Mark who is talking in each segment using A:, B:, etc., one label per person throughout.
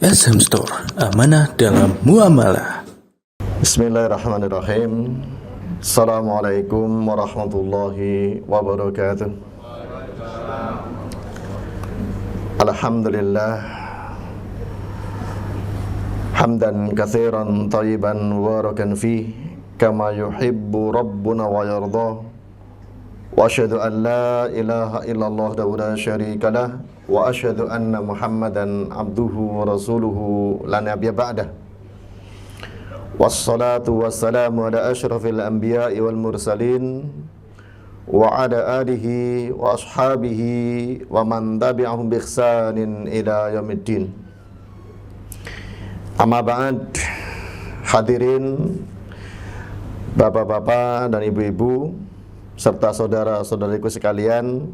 A: SM Store, amanah dalam muamalah.
B: Bismillahirrahmanirrahim. Assalamualaikum warahmatullahi wabarakatuh. Alhamdulillah, hamdan katsiran thayyiban mubarakan fih, kama yuhibbu rabbuna wa yardah. Wa asyhadu an la ilaha illallah wa la syarika lah, wa asyhadu anna Muhammadan abduhu wa rasuluhu la nabiyya ba'dah. Wassalatu wassalamu ala asyrafil anbiya'i wal mursalin wa ala alihi wa ashabihi wa man tabi'ahum bi ihsanin ila yaumiddin. Amma ba'd, hadirin bapak-bapak dan ibu-ibu serta saudara-saudariku sekalian,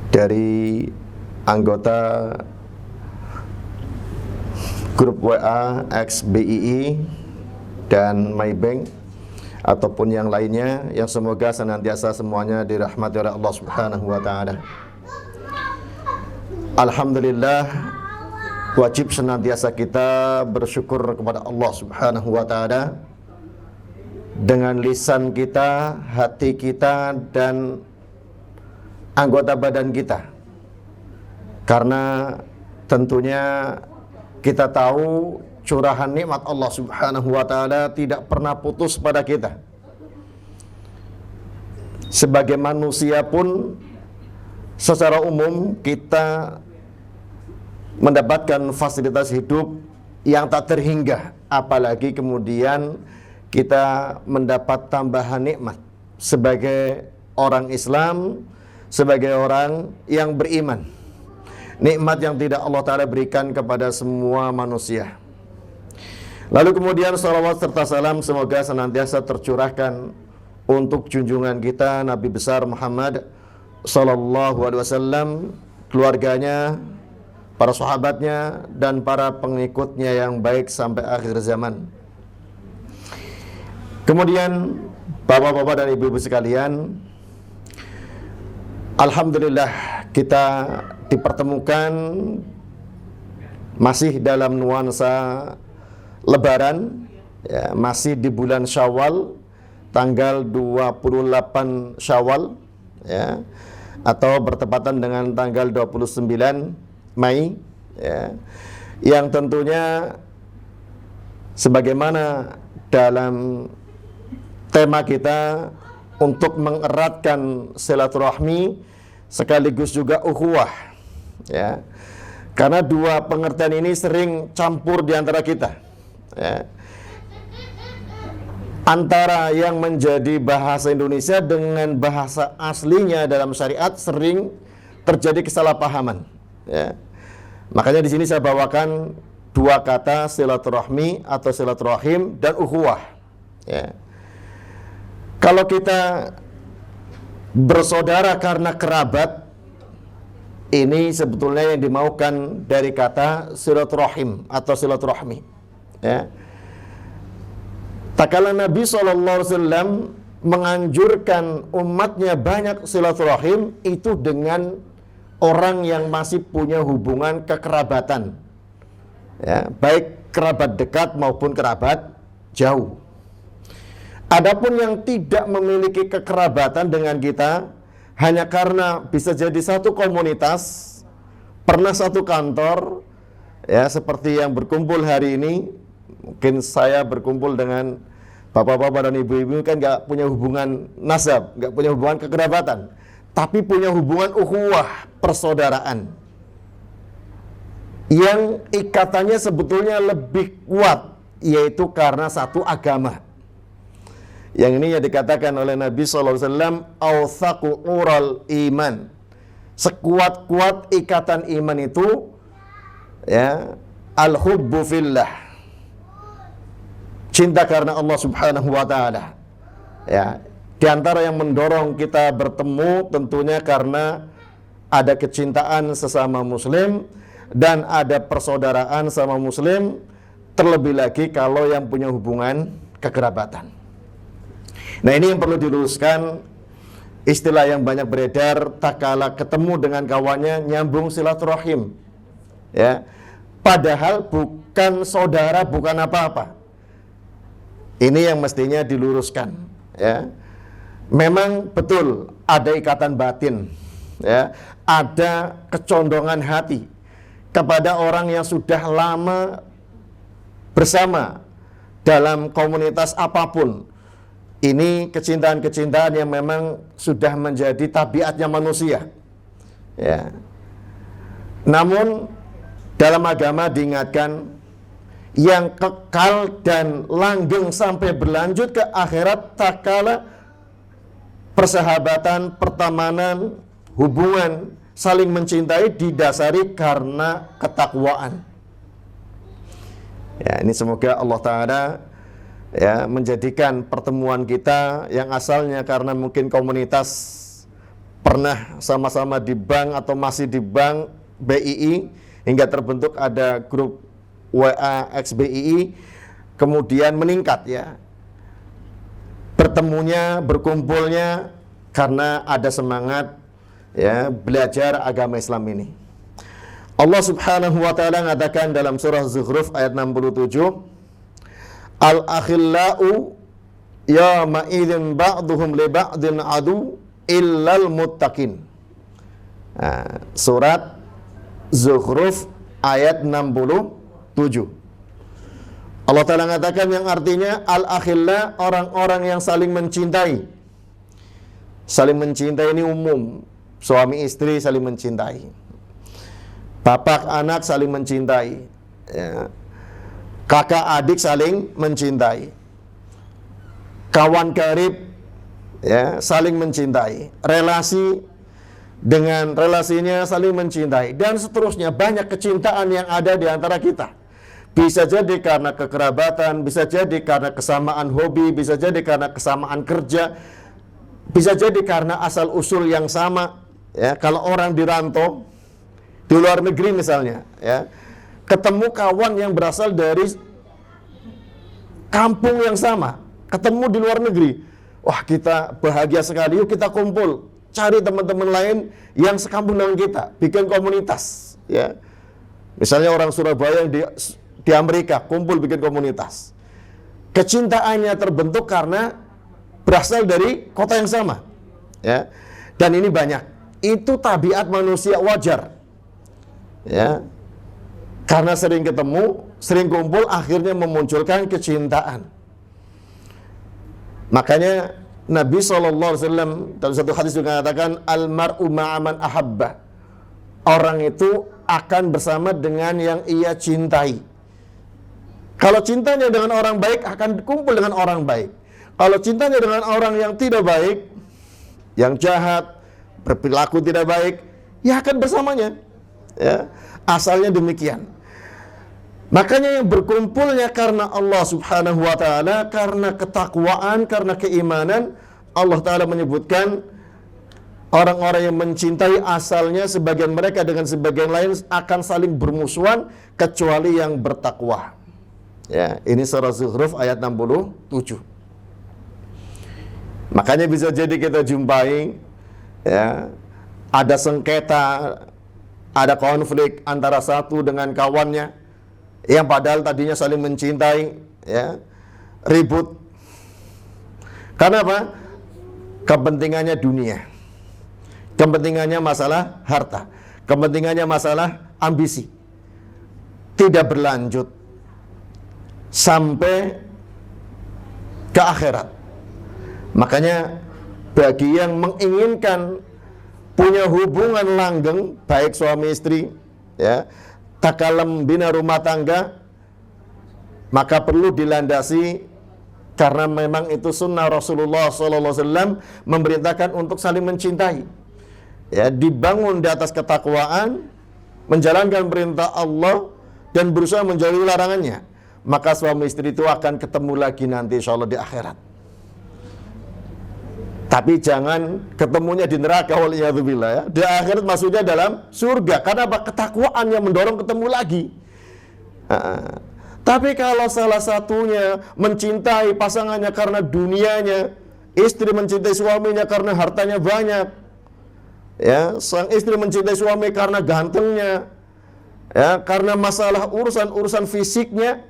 B: dari anggota grup WA XBII dan MyBank ataupun yang lainnya, yang semoga senantiasa semuanya dirahmati oleh Allah Subhanahu wa taala. Alhamdulillah, wajib senantiasa kita bersyukur kepada Allah Subhanahu wa taala dengan lisan kita, hati kita, dan anggota badan kita. Karena tentunya kita tahu curahan nikmat Allah Subhanahu wa taala tidak pernah putus pada kita. Sebagai manusia pun secara umum kita mendapatkan fasilitas hidup yang tak terhingga, apalagi kemudian kita mendapat tambahan nikmat sebagai orang Islam, sebagai orang yang beriman. Nikmat yang tidak Allah Ta'ala berikan kepada semua manusia. Lalu kemudian salawat serta salam semoga senantiasa tercurahkan untuk junjungan kita Nabi besar Muhammad Sallallahu Alaihi Wasallam, keluarganya, para sahabatnya, dan para pengikutnya yang baik sampai akhir zaman. Kemudian bapak-bapak dan ibu-ibu sekalian, alhamdulillah kita dipertemukan masih dalam nuansa Lebaran, ya, masih di bulan Syawal, tanggal 28 Syawal, ya, atau bertepatan dengan tanggal 29 Mei, ya, yang tentunya sebagaimana dalam tema kita untuk mengeratkan silaturahmi sekaligus juga ukhuwah, ya. Karena dua pengertian ini sering campur di antara kita, ya. Antara yang menjadi bahasa Indonesia dengan bahasa aslinya dalam syariat sering terjadi kesalahpahaman, ya. Makanya di sini saya bawakan dua kata, silaturahmi atau silaturahim dan ukhuwah, ya. Kalau kita bersaudara karena kerabat, ini sebetulnya yang dimaukan dari kata silaturahim atau silaturahmi, ya. Tak kala Nabi SAW menganjurkan umatnya banyak silaturahim, itu dengan orang yang masih punya hubungan kekerabatan, ya, baik kerabat dekat maupun kerabat jauh. Adapun yang tidak memiliki kekerabatan dengan kita, hanya karena bisa jadi satu komunitas, pernah satu kantor, ya, seperti yang berkumpul hari ini. Mungkin saya berkumpul dengan bapak-bapak dan ibu-ibu kan gak punya hubungan nasab, gak punya hubungan kekerabatan, tapi punya hubungan ukhuwah, persaudaraan, yang ikatannya sebetulnya lebih kuat, yaitu karena satu agama. Yang ini yang dikatakan oleh Nabi SAW, awthaqu ural iman, sekuat-kuat ikatan iman itu, ya, al-hubbu fillah, cinta karena Allah Subhanahu wa taala, ya. Di antara yang mendorong kita bertemu tentunya karena ada kecintaan sesama muslim dan ada persaudaraan sama muslim, terlebih lagi kalau yang punya hubungan kekerabatan. Nah, ini yang perlu diluruskan. Istilah yang banyak beredar, tak kala ketemu dengan kawannya nyambung silaturahim, ya. Padahal bukan saudara, bukan apa-apa. Ini yang mestinya diluruskan, ya. Memang betul ada ikatan batin, ya, ada kecondongan hati kepada orang yang sudah lama bersama dalam komunitas apapun. Ini kecintaan-kecintaan yang memang sudah menjadi tabiatnya manusia, ya. Namun dalam agama diingatkan yang kekal dan langgeng sampai berlanjut ke akhirat tak kala persahabatan, pertemanan, hubungan saling mencintai didasari karena ketakwaan. Ya, ini semoga Allah Ta'ala ya menjadikan pertemuan kita yang asalnya karena mungkin komunitas pernah sama-sama di bank atau masih di bank BII hingga terbentuk ada grup WA XBII, kemudian meningkat, ya, bertemunya, berkumpulnya karena ada semangat, ya, belajar agama Islam ini. Allah Subhanahu wa taala mengatakan dalam surah Zukhruf ayat 67, Al-akhillau yawma idzin ba'duhum li ba'din adu illal muttaqin. Nah, surat Zukhruf ayat 67. Allah Ta'ala mengatakan yang artinya al-akhilla, orang-orang yang saling mencintai. Saling mencintai ini umum, suami istri saling mencintai, bapak anak saling mencintai, ya. Kakak adik saling mencintai, kawan karib, ya, saling mencintai, relasi dengan relasinya saling mencintai, dan seterusnya. Banyak kecintaan yang ada di antara kita. Bisa jadi karena kekerabatan, bisa jadi karena kesamaan hobi, bisa jadi karena kesamaan kerja, bisa jadi karena asal usul yang sama, ya. Kalau orang dirantau di luar negeri misalnya, ya, ketemu kawan yang berasal dari kampung yang sama, ketemu di luar negeri, wah kita bahagia sekali, yuk kita kumpul, cari teman-teman lain yang sekampung dengan kita, bikin komunitas, ya. Misalnya orang Surabaya di Amerika, kumpul bikin komunitas. Kecintaannya terbentuk karena berasal dari kota yang sama, ya. Dan ini banyak. Itu tabiat manusia wajar, ya. Karena sering ketemu, sering kumpul, akhirnya memunculkan kecintaan. Makanya Nabi SAW dalam satu hadis juga mengatakan, Al-mar'u ma'aman ahabba. Orang itu akan bersama dengan yang ia cintai. Kalau cintanya dengan orang baik, akan kumpul dengan orang baik. Kalau cintanya dengan orang yang tidak baik, yang jahat, berperilaku tidak baik, ya akan bersamanya, ya. Asalnya demikian. Makanya yang berkumpulnya karena Allah Subhanahu wa ta'ala, karena ketakwaan, karena keimanan, Allah Ta'ala menyebutkan orang-orang yang mencintai asalnya sebagian mereka dengan sebagian lain akan saling bermusuhan kecuali yang bertakwa. Ya, ini surah Zukhruf ayat 67. Makanya bisa jadi kita jumpai, ya, ada sengketa, ada konflik antara satu dengan kawannya yang padahal tadinya saling mencintai, ya, ribut. Karena apa? Kepentingannya dunia, kepentingannya masalah harta, kepentingannya masalah ambisi, tidak berlanjut sampai ke akhirat. Makanya bagi yang menginginkan punya hubungan langgeng, baik suami istri, ya, takalem bina rumah tangga, maka perlu dilandasi karena memang itu sunnah Rasulullah SAW memerintahkan untuk saling mencintai, ya, dibangun di atas ketakwaan, menjalankan perintah Allah dan berusaha menjauhi larangannya. Maka suami istri itu akan ketemu lagi nanti insya Allah di akhirat. Tapi jangan ketemunya di neraka, waliyadzubillah, ya. Di akhirat maksudnya dalam surga. Karena apa? Ketakwaan yang mendorong ketemu lagi. Tapi kalau salah satunya mencintai pasangannya karena dunianya, istri mencintai suaminya karena hartanya banyak, ya, sang istri mencintai suami karena gantengnya, ya, karena masalah urusan fisiknya,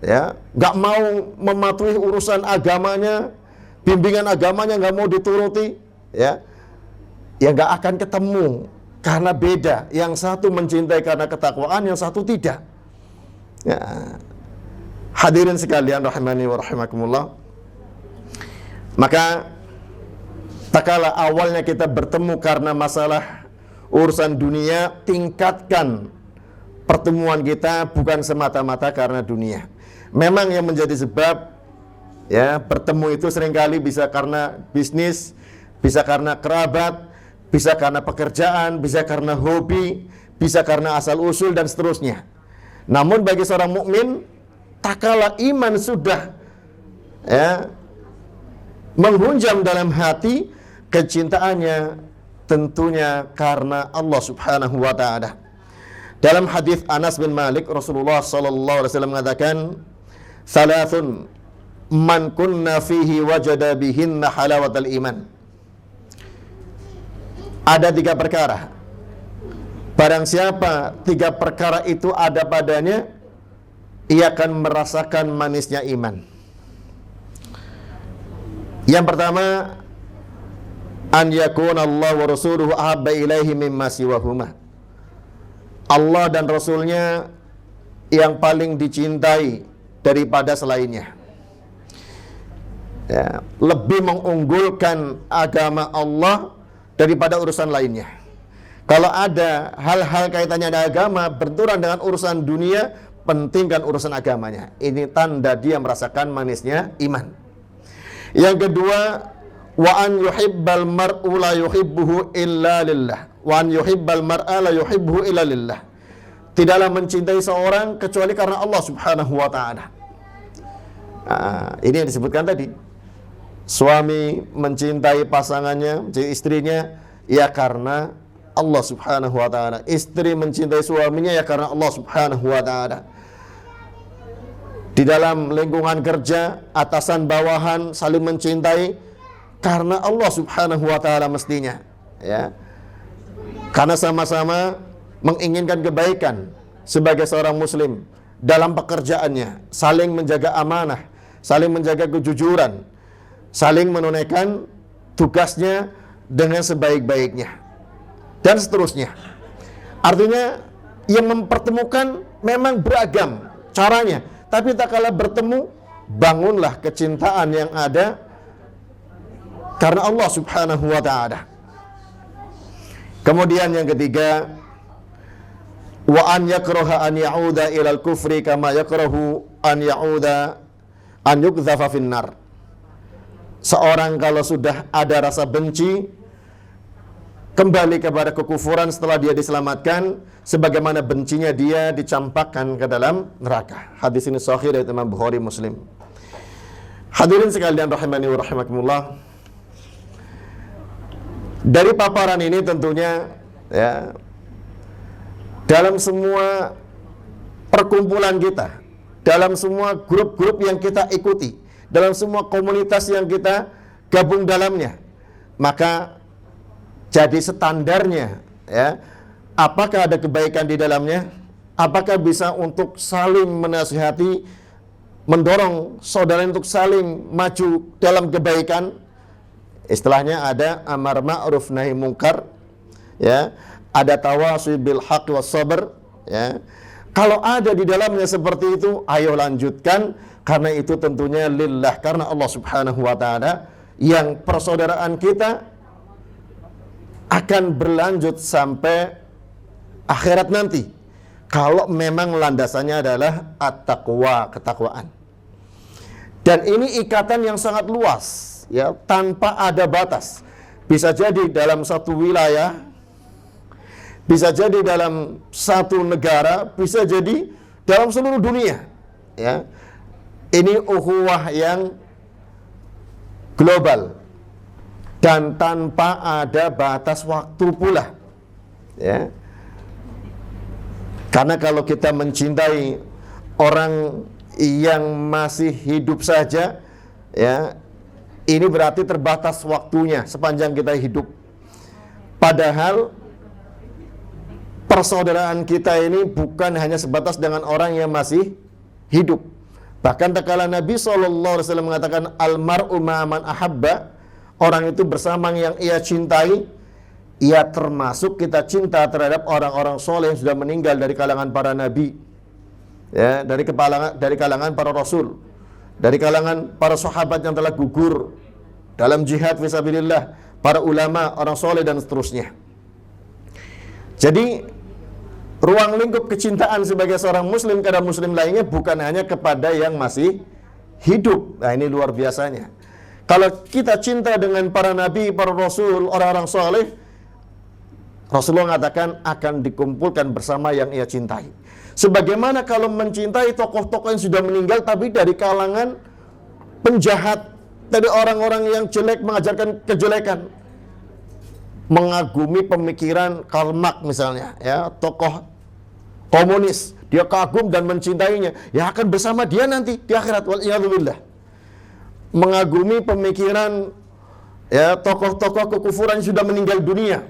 B: ya, nggak mau mematuhi urusan agamanya, bimbingan agamanya nggak mau dituruti, ya nggak akan ketemu, karena beda. Yang satu mencintai karena ketakwaan, yang satu tidak. Ya. Hadirin sekalian rahimani wa rahimakumullah. Maka tak kala awalnya kita bertemu karena masalah urusan dunia, tingkatkan pertemuan kita bukan semata-mata karena dunia. Memang yang menjadi sebab, ya, bertemu itu seringkali bisa karena bisnis, bisa karena kerabat, bisa karena pekerjaan, bisa karena hobi, bisa karena asal-usul dan seterusnya. Namun bagi seorang mukmin, tak kala iman sudah, ya, menghunjam dalam hati, kecintaannya tentunya karena Allah Subhanahu wa taala. Dalam hadis Anas bin Malik, Rasulullah sallallahu alaihi wasallam mengatakan, "Salasun man kunna fihi wajada bihinna halawatal iman." Ada 3 perkara. Barang siapa 3 perkara itu ada padanya, ia akan merasakan manisnya iman. Yang pertama, an yakuna Allah wa rasuluhu ahabba ilaihi mimma siwahuma. Allah dan Rasulnya yang paling dicintai daripada selainnya. Ya, lebih mengunggulkan agama Allah daripada urusan lainnya. Kalau ada hal-hal kaitannya dengan agama berbenturan dengan urusan dunia, pentingkan urusan agamanya. Ini tanda dia merasakan manisnya iman. Yang kedua, wa an yuhibbal mar'u la yuhibbuhu illa lillah. Wa an yuhibbal mar'a la yuhibbuhu illa lillah. Tidaklah mencintai seorang kecuali karena Allah Subhanahu wa taala. Ini yang disebutkan tadi. Suami mencintai pasangannya, mencintai istrinya, ya karena Allah Subhanahu wa taala. Istri mencintai suaminya ya karena Allah Subhanahu wa taala. Di dalam lingkungan kerja, atasan bawahan saling mencintai karena Allah Subhanahu wa taala mestinya, ya. Karena sama-sama menginginkan kebaikan sebagai seorang muslim dalam pekerjaannya, saling menjaga amanah, saling menjaga kejujuran, saling menunaikan tugasnya dengan sebaik-baiknya, dan seterusnya. Artinya yang mempertemukan memang beragam caranya, tapi tak kala bertemu, bangunlah kecintaan yang ada karena Allah Subhanahu wa ta'ala. Kemudian yang ketiga, wa an yakraha an ya'uda ilal kufri kama yakrahu an ya'uda an yukdhafa finnar. Seorang kalau sudah ada rasa benci, kembali kepada kekufuran setelah dia diselamatkan, sebagaimana bencinya dia dicampakkan ke dalam neraka. Hadis ini sahih dari Imam Bukhari Muslim. Hadirin sekalian rahimani wa rahimakumullah. Dari paparan ini tentunya, ya, dalam semua perkumpulan kita, dalam semua grup-grup yang kita ikuti, dalam semua komunitas yang kita gabung dalamnya, maka jadi standarnya, ya, apakah ada kebaikan di dalamnya, apakah bisa untuk saling menasihati, mendorong saudara untuk saling maju dalam kebaikan. Istilahnya ada amar ma'ruf nahi mungkar, ya, ada tawasyi bil haqq was sabr, ya. Kalau ada di dalamnya seperti itu, ayo lanjutkan, karena itu tentunya lillah, karena Allah Subhanahu wa taala, yang persaudaraan kita akan berlanjut sampai akhirat nanti, kalau memang landasannya adalah at-taqwa, ketakwaan. Dan ini ikatan yang sangat luas, ya, tanpa ada batas. Bisa jadi dalam satu wilayah, bisa jadi dalam satu negara, bisa jadi dalam seluruh dunia, ya. Ini ukhuwah yang global dan tanpa ada batas waktu pula, ya. Karena kalau kita mencintai orang yang masih hidup saja, ya, ini berarti terbatas waktunya sepanjang kita hidup. Padahal persaudaraan kita ini bukan hanya sebatas dengan orang yang masih hidup. Bahkan tatkala Nabi SAW mengatakan almar'u ma'aman ahabba, orang itu bersama yang ia cintai, ia termasuk kita cinta terhadap orang-orang soleh yang sudah meninggal dari kalangan para nabi, ya, dari kalangan para rasul, dari kalangan para sahabat yang telah gugur dalam jihad fisabilillah, para ulama, orang soleh dan seterusnya. Jadi ruang lingkup kecintaan sebagai seorang muslim kepada muslim lainnya bukan hanya kepada yang masih hidup. Nah, ini luar biasanya. Kalau kita cinta dengan para nabi, para rasul, orang-orang soleh, Rasulullah mengatakan akan dikumpulkan bersama yang ia cintai. Sebagaimana kalau mencintai tokoh-tokoh yang sudah meninggal tapi dari kalangan penjahat, dari orang-orang yang jelek mengajarkan kejelekan, mengagumi pemikiran Karl Marx misalnya, ya, tokoh komunis, dia kagum dan mencintainya, ya akan bersama dia nanti di akhirat. Wal'iyadzubillah. Mengagumi pemikiran, ya, tokoh-tokoh kekufuran yang sudah meninggal dunia,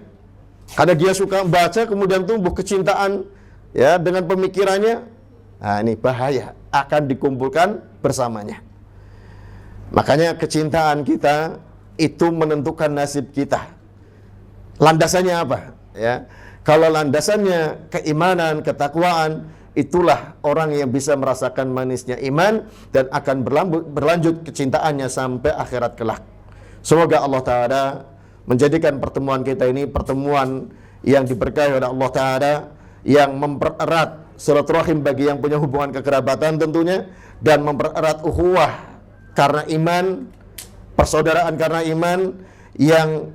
B: karena dia suka membaca, kemudian tumbuh kecintaan, ya, dengan pemikirannya. Nah, ini bahaya, akan dikumpulkan bersamanya. Makanya kecintaan kita itu menentukan nasib kita. Landasannya apa? Ya, kalau landasannya keimanan, ketakwaan, itulah orang yang bisa merasakan manisnya iman dan akan berlanjut kecintaannya sampai akhirat kelak. Semoga Allah Ta'ala menjadikan pertemuan kita ini pertemuan yang diberkahi oleh Allah Ta'ala, yang mempererat silaturahim bagi yang punya hubungan kekerabatan tentunya, dan mempererat ukhuwah karena iman, persaudaraan karena iman, yang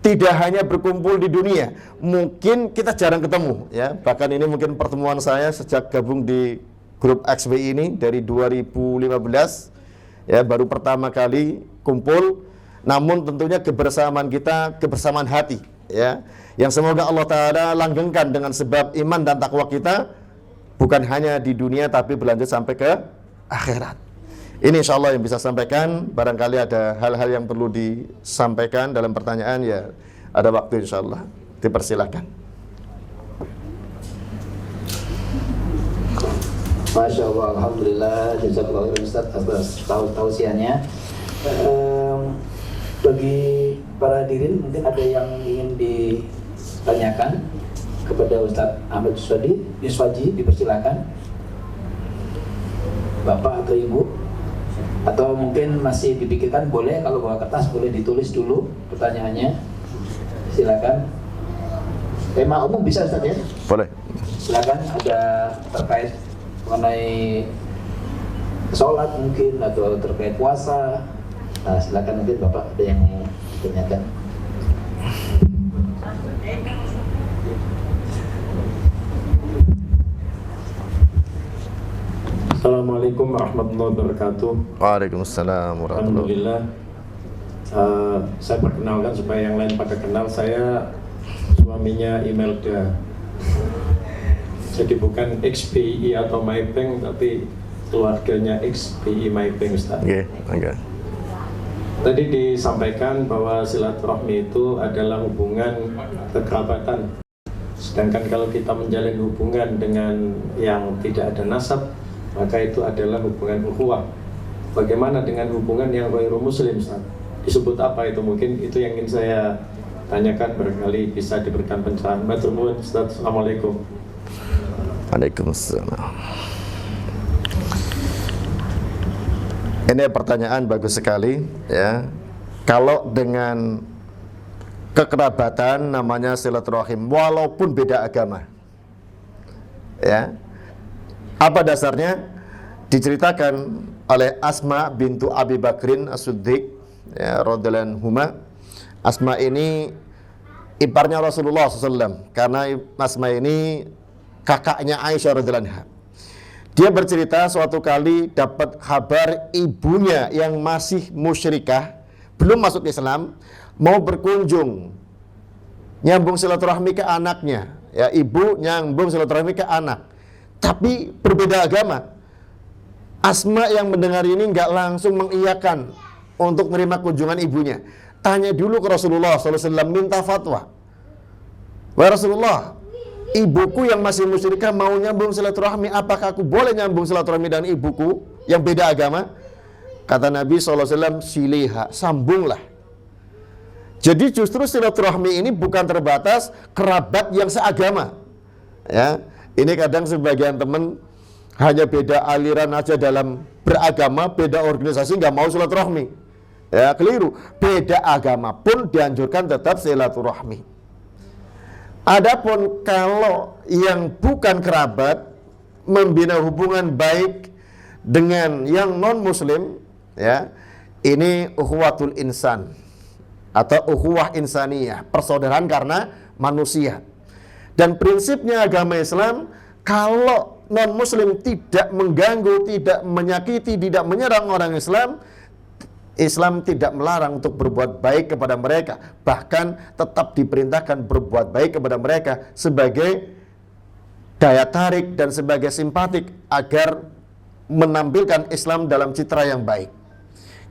B: tidak hanya berkumpul di dunia. Mungkin kita jarang ketemu, ya. Bahkan ini mungkin pertemuan saya sejak gabung di grup XBI ini dari 2015, ya, baru pertama kali kumpul. Namun tentunya kebersamaan kita, kebersamaan hati, ya, yang semoga Allah Ta'ala langgengkan dengan sebab iman dan takwa kita, bukan hanya di dunia tapi berlanjut sampai ke akhirat. Ini insya Allah yang bisa sampaikan. Barangkali ada hal-hal yang perlu disampaikan dalam pertanyaan, ya ada waktu insya Allah. Dipersilahkan.
C: Masya Allah, Alhamdulillah, jazakallahu khairan Ustaz atas tausiahnya. Bagi para hadirin mungkin ada yang ingin ditanyakan kepada Ustaz Ahmad Yuswaji, dipersilakan. Bapak atau Ibu, atau mungkin masih dipikirkan, boleh, kalau bawa kertas boleh ditulis dulu pertanyaannya. Silakan. Tema umum bisa Ustaz, ya?
B: Boleh.
C: Silakan, ada terkait mengenai sholat mungkin, atau terkait puasa. Nah, silakan, nanti Bapak ada yang mau ditanyakan.
D: Assalamualaikum warahmatullahi wabarakatuh.
B: Waalaikumsalam warahmatullahi wabarakatuh.
D: Alhamdulillah. Saya perkenalkan supaya yang lain pada kenal, saya suaminya Imelda. Jadi bukan XBI atau MyBank, tapi keluarganya XBI MyBank, Ustaz.
B: Oke, okay.
D: Tadi disampaikan bahwa silaturahmi itu adalah hubungan kekerabatan. Sedangkan kalau kita menjalin hubungan dengan yang tidak ada nasab, maka itu adalah hubungan ukhuwah. Bagaimana dengan hubungan yang ghairu muslim, Ustaz? Disebut apa itu? Mungkin itu yang ingin saya tanyakan, barangkali bisa diberikan pencerahan. Matur nuwun, Ustaz. Assalamualaikum.
B: Waalaikumsalam. Ini pertanyaan bagus sekali, ya. Kalau dengan kekerabatan namanya silaturahim, walaupun beda agama, ya. Apa dasarnya? Diceritakan oleh Asma bintu Abi Bakrin As-Siddiq, ya, radhiyallahu anhuma. Asma ini iparnya Rasulullah SAW, karena Asma ini kakaknya Aisyah radhiyallahu anha. Dia bercerita suatu kali dapat kabar ibunya yang masih musyrikah, belum masuk Islam, mau berkunjung, nyambung silaturahmi ke anaknya, ya, ibu nyambung silaturahmi ke anak, tapi berbeda agama. Asma yang mendengar ini nggak langsung mengiyakan untuk menerima kunjungan ibunya. Tanya dulu ke Rasulullah SAW, minta fatwa. Wahai Rasulullah, ibuku yang masih musyrikah mau nyambung silaturahmi, apakah aku boleh nyambung silaturahmi dengan ibuku yang beda agama? Kata Nabi SAW, siliha, sambunglah. Jadi justru silaturahmi ini bukan terbatas kerabat yang seagama. Ya, ini kadang sebagian teman hanya beda aliran aja dalam beragama, beda organisasi nggak mau silaturahmi. Ya, keliru. Beda agama pun dianjurkan tetap silaturahmi. Adapun kalau yang bukan kerabat membina hubungan baik dengan yang non muslim, ya, ini ukhuwatul insan atau ukhuwah insaniyah, persaudaraan karena manusia. Dan prinsipnya agama Islam, kalau non muslim tidak mengganggu, tidak menyakiti, tidak menyerang orang Islam, Islam tidak melarang untuk berbuat baik kepada mereka, bahkan tetap diperintahkan berbuat baik kepada mereka sebagai daya tarik dan sebagai simpatik agar menampilkan Islam dalam citra yang baik.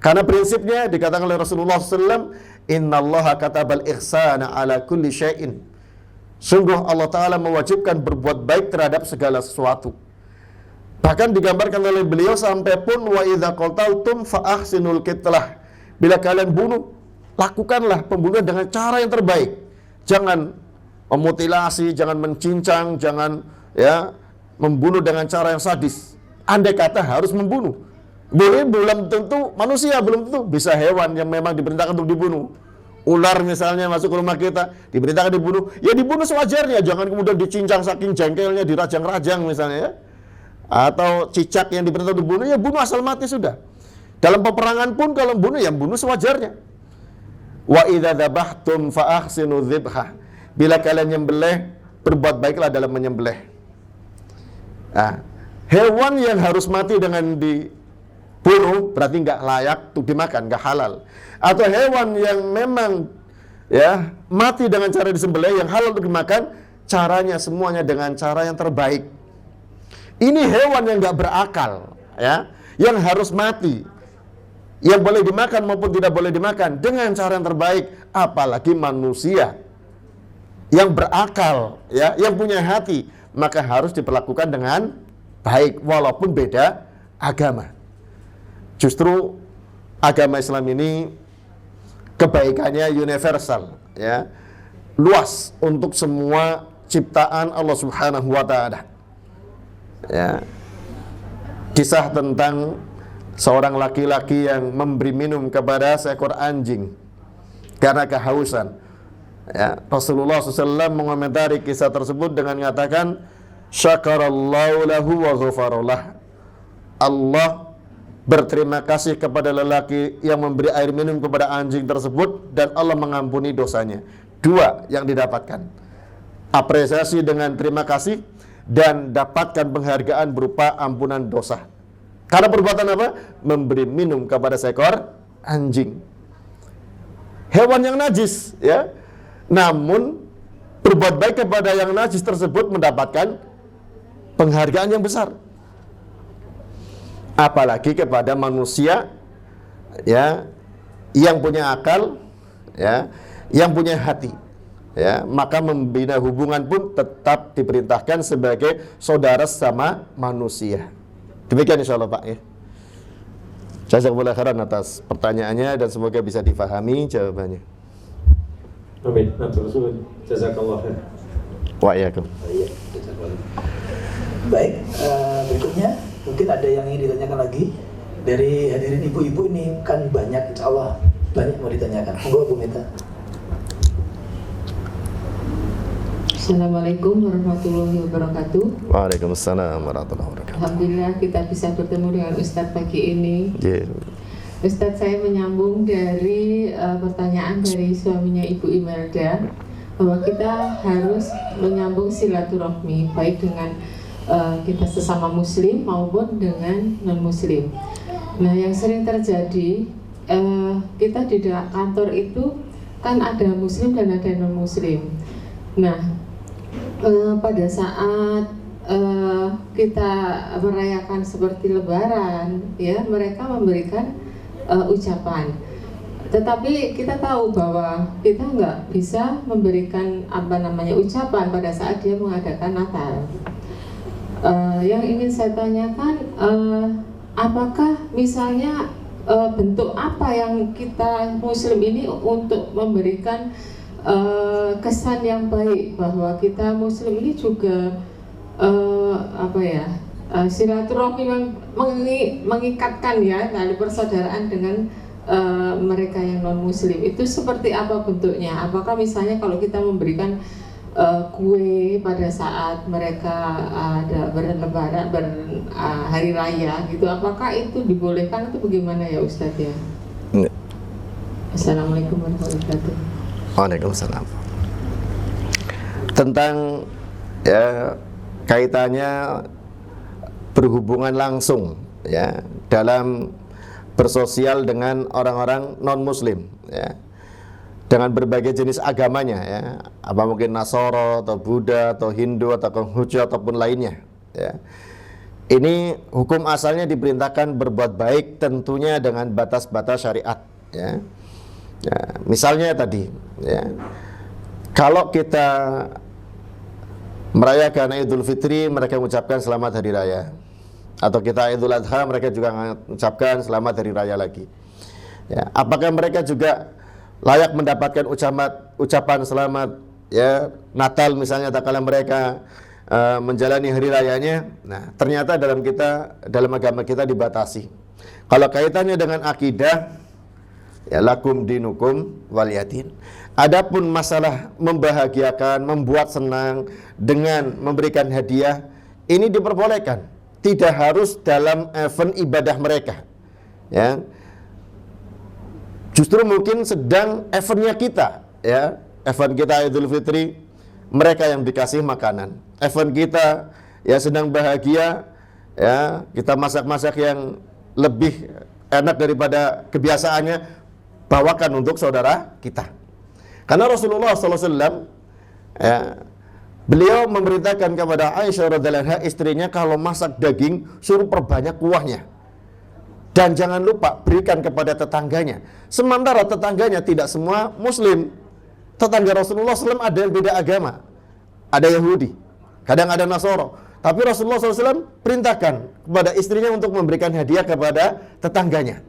B: Karena prinsipnya dikatakan oleh Rasulullah SAW, innallaha katabal ihsana ala kulli syai'in. Sungguh Allah Ta'ala mewajibkan berbuat baik terhadap segala sesuatu. Bahkan digambarkan oleh beliau sampai pun wa idza qataltum fa ahsinul qitlah. Bila kalian bunuh, lakukanlah pembunuhan dengan cara yang terbaik. Jangan memutilasi, jangan mencincang, jangan ya membunuh dengan cara yang sadis. Andai kata harus membunuh, boleh belum tentu manusia, belum tentu bisa hewan yang memang diperintahkan untuk dibunuh. Ular misalnya masuk ke rumah kita, diperintahkan dibunuh, ya dibunuh sewajarnya, jangan kemudian dicincang saking jengkelnya, dirajang-rajang misalnya ya. Atau cicak yang diperintah dibunuh, ya bunuh asal mati sudah. Dalam peperangan pun kalau bunuh, ya bunuh sewajarnya. Wa idza dzabhtum fa ahsinu dzibhah. Bila kalian nyembelih, berbuat baiklah dalam menyembelih. Nah, hewan yang harus mati dengan dibunuh berarti nggak layak untuk dimakan, nggak halal. Atau hewan yang memang ya mati dengan cara disembelih yang halal untuk dimakan, caranya semuanya dengan cara yang terbaik. Ini hewan yang nggak berakal, ya, yang harus mati, yang boleh dimakan maupun tidak boleh dimakan dengan cara yang terbaik. Apalagi manusia yang berakal, ya, yang punya hati, maka harus diperlakukan dengan baik walaupun beda agama. Justru agama Islam ini kebaikannya universal, ya, luas untuk semua ciptaan Allah Subhanahu wa Ta'ala. Ya, kisah tentang seorang laki-laki yang memberi minum kepada seekor anjing karena kehausan. Ya, Rasulullah SAW mengomentari kisah tersebut dengan mengatakan, syakarallahu lahu wa ghafarallah. Allah berterima kasih kepada lelaki yang memberi air minum kepada anjing tersebut dan Allah mengampuni dosanya. Dua yang didapatkan, apresiasi dengan terima kasih dan dapatkan penghargaan berupa ampunan dosa. Karena perbuatan apa? Memberi minum kepada seekor anjing, hewan yang najis, ya. Namun berbuat baik kepada yang najis tersebut mendapatkan penghargaan yang besar. Apalagi kepada manusia, ya, yang punya akal, ya, yang punya hati. Ya, maka membina hubungan pun tetap diperintahkan sebagai saudara sama manusia. Demikian insyaallah Pak, ya. Jazakumullah khairan atas pertanyaannya dan semoga bisa difahami jawabannya.
D: Amin. Jazakallah khair.
B: Wa'alaikum.
C: Baik, berikutnya mungkin ada yang ingin ditanyakan lagi dari hadirin ibu-ibu ini, kan banyak, insya Allah banyak mau ditanyakan. Monggo Bu Mita.
E: Assalamualaikum warahmatullahi wabarakatuh.
B: Waalaikumsalam warahmatullahi wabarakatuh.
E: Alhamdulillah kita bisa bertemu dengan Ustadz pagi ini.
B: Yeah.
E: Ustadz, saya menyambung dari pertanyaan dari suaminya Ibu Imelda, bahwa kita harus menyambung silaturahmi baik dengan kita sesama muslim maupun dengan non muslim. Nah, yang sering terjadi, kita di kantor itu kan ada muslim dan ada non muslim. Nah, pada saat kita merayakan seperti Lebaran, ya, mereka memberikan ucapan. tetapi kita tahu bahwa kita nggak bisa memberikan ucapan pada saat dia mengadakan Natal. Yang ingin saya tanyakan, apakah misalnya bentuk apa yang kita Muslim ini untuk memberikan kesan yang baik bahwa kita Muslim ini juga silaturahmi mengikatkan ya tali persaudaraan dengan mereka yang non Muslim. Itu seperti apa bentuknya? Apakah misalnya kalau kita memberikan kue pada saat mereka ada berlebaran hari raya gitu, apakah itu dibolehkan atau bagaimana ya Ustadz ya? Assalamualaikum warahmatullahi wabarakatuh.
B: Waalaikumsalam. Tentang ya kaitannya berhubungan langsung ya dalam bersosial dengan orang-orang non Muslim ya, dengan berbagai jenis agamanya ya, apa mungkin Nasoro atau Buddha atau Hindu atau Konghucu ataupun lainnya ya. Ini hukum asalnya diperintahkan berbuat baik tentunya dengan batas-batas syariat ya. Ya, misalnya tadi ya, kalau kita merayakan Idul Fitri, mereka mengucapkan selamat hari raya, atau kita Idul Adha, mereka juga mengucapkan selamat hari raya lagi ya. Apakah mereka juga layak mendapatkan ucapan selamat ya Natal misalnya tak kala mereka menjalani hari rayanya? Nah, ternyata dalam agama kita dibatasi. Kalau kaitannya dengan akidah ya lakum dinukum waliyadin. Adapun masalah membahagiakan, membuat senang dengan memberikan hadiah, ini diperbolehkan. Tidak harus dalam event ibadah mereka ya. Justru mungkin sedang eventnya kita ya, event kita Idul Fitri, mereka yang dikasih makanan. Event kita ya sedang bahagia ya, kita masak-masak yang lebih enak daripada kebiasaannya, bawakan untuk saudara kita. Karena Rasulullah SAW ya, beliau memerintahkan kepada Aisyah radhiyallahu anha, istrinya, kalau masak daging suruh perbanyak kuahnya, dan jangan lupa berikan kepada tetangganya. Sementara tetangganya tidak semua Muslim. Tetangga Rasulullah SAW ada yang beda agama, ada Yahudi, kadang ada Nasoro. Tapi Rasulullah SAW perintahkan kepada istrinya untuk memberikan hadiah kepada tetangganya.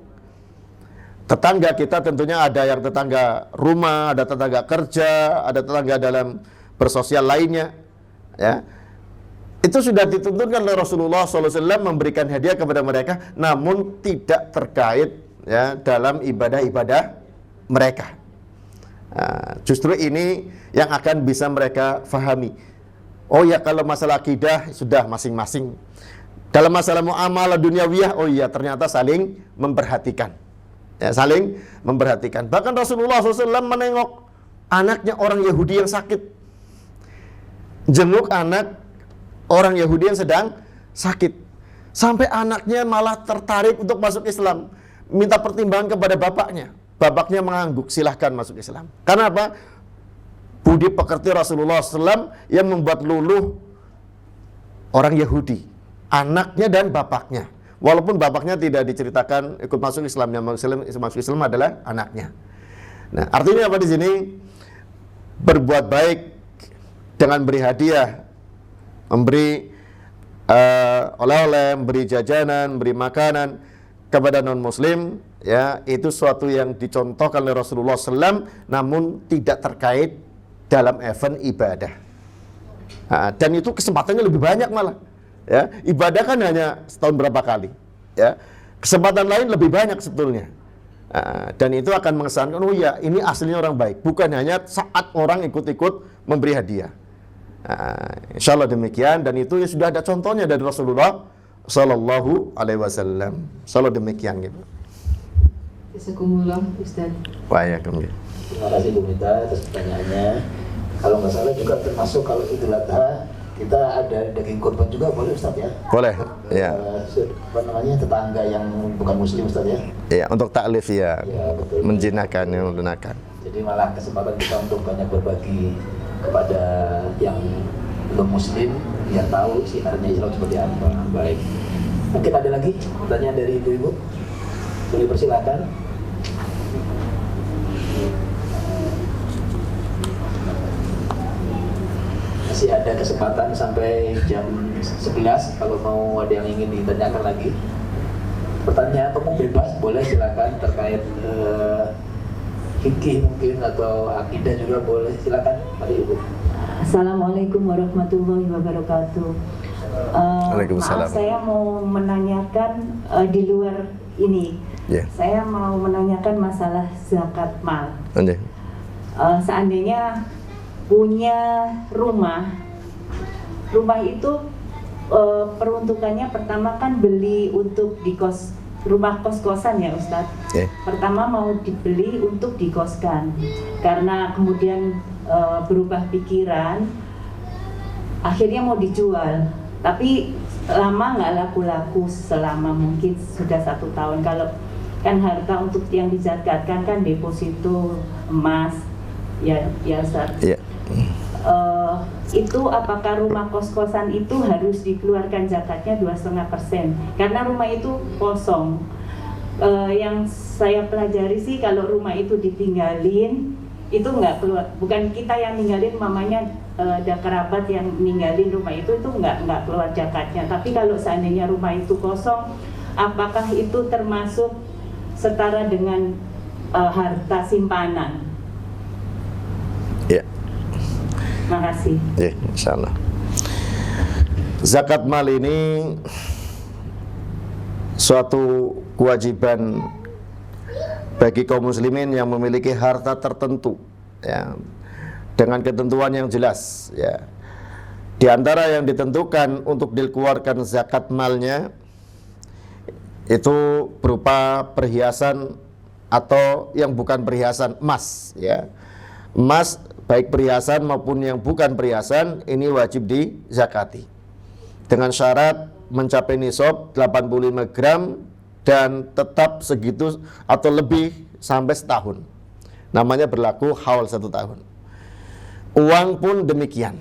B: Tetangga kita tentunya ada yang tetangga rumah, ada tetangga kerja, ada tetangga dalam bersosial lainnya ya. Itu sudah dituntunkan oleh Rasulullah SAW memberikan hadiah kepada mereka, namun tidak terkait ya dalam ibadah-ibadah mereka. Justru ini yang akan bisa mereka fahami. Oh ya, kalau masalah akidah sudah masing-masing. Dalam masalah muamalah duniawiyah, oh iya, ternyata saling memperhatikan ya, saling memperhatikan. Bahkan Rasulullah SAW menengok anaknya orang Yahudi yang sakit, jenguk anak orang Yahudi yang sedang sakit, sampai anaknya malah tertarik untuk masuk Islam, minta pertimbangan kepada bapaknya. Bapaknya mengangguk, silahkan masuk Islam. Karena apa? Budi pekerti Rasulullah SAW yang membuat luluh orang Yahudi, anaknya dan bapaknya. Walaupun bapaknya tidak diceritakan ikut masuk Islam, yang masuk Islam adalah anaknya. Nah, artinya apa di sini? Berbuat baik dengan beri hadiah, memberi oleh-oleh, memberi jajanan, memberi makanan kepada non-Muslim, ya, itu suatu yang dicontohkan oleh Rasulullah SAW, namun tidak terkait dalam event ibadah. Dan itu kesempatannya lebih banyak malah. Ya, ibadah kan hanya setahun berapa kali, ya. Kesempatan lain lebih banyak sebetulnya. Dan itu akan mengesankan, oh ya, ini aslinya orang baik, bukan hanya saat orang ikut-ikut memberi hadiah. Insya Allah demikian, dan itu ya sudah ada contohnya dari Rasulullah Sallallahu Alaihi Wasallam. Selalu demikian gitu.
E: Jazakumullah Ustaz.
B: Waalaikumsalam.
C: Terima kasih Bu Mita atas pertanyaannya. Kalau nggak salah juga termasuk kalau Idul Adha kita ada daging kurban juga, boleh Ustaz ya?
B: Boleh, ya.
C: Apa namanya, tetangga yang bukan Muslim Ustaz ya?
B: Ya, untuk taklif ya,
C: betul.
B: Menjinakkan, menggunakan.
C: Jadi malah kesempatan kita untuk banyak berbagi kepada yang belum Muslim, biar tahu sinarnya Islam seperti apa. Baik. Mungkin ada lagi pertanyaan dari ibu-ibu? Boleh persilakan. Masih ada kesempatan sampai jam 11 kalau mau ada yang ingin ditanyakan lagi. Pertanyaan umum bebas, boleh silakan terkait fikih mungkin atau akidah juga boleh, silakan Mari Ibu.
F: Assalamualaikum warahmatullahi wabarakatuh.
B: Waalaikumsalam.
F: Maaf, saya mau menanyakan di luar ini.
B: Ya.
F: Saya mau menanyakan masalah zakat mal.
B: Oke.
F: Seandainya punya rumah itu peruntukannya pertama kan beli untuk rumah kos-kosan ya Ustadz.
B: Okay.
F: Pertama mau dibeli untuk dikoskan, karena kemudian berubah pikiran, akhirnya mau dijual. Tapi lama nggak laku-laku, selama mungkin sudah 1 tahun. Kalau kan harta untuk yang dizakatkan kan deposito emas, ya Ustadz.
B: Yeah.
F: Itu apakah rumah kos-kosan itu harus dikeluarkan zakatnya 2,5%? Karena rumah itu kosong. Yang saya pelajari sih kalau rumah itu ditinggalin itu nggak keluar, bukan kita yang ninggalin, mamanya ada kerabat yang ninggalin rumah itu nggak keluar zakatnya. Tapi kalau seandainya rumah itu kosong, apakah itu termasuk setara dengan harta simpanan?
B: Ya.
F: Makasih.
B: Ya, insyaallah. Zakat mal ini suatu kewajiban bagi kaum muslimin yang memiliki harta tertentu, ya, dengan ketentuan yang jelas, ya. Di antara yang ditentukan untuk dikeluarkan zakat malnya itu berupa perhiasan atau yang bukan perhiasan, emas, ya. Emas baik perhiasan maupun yang bukan perhiasan ini wajib dizakati dengan syarat mencapai nisab 85 gram dan tetap segitu atau lebih sampai setahun. Namanya berlaku haul 1 tahun. Uang pun demikian.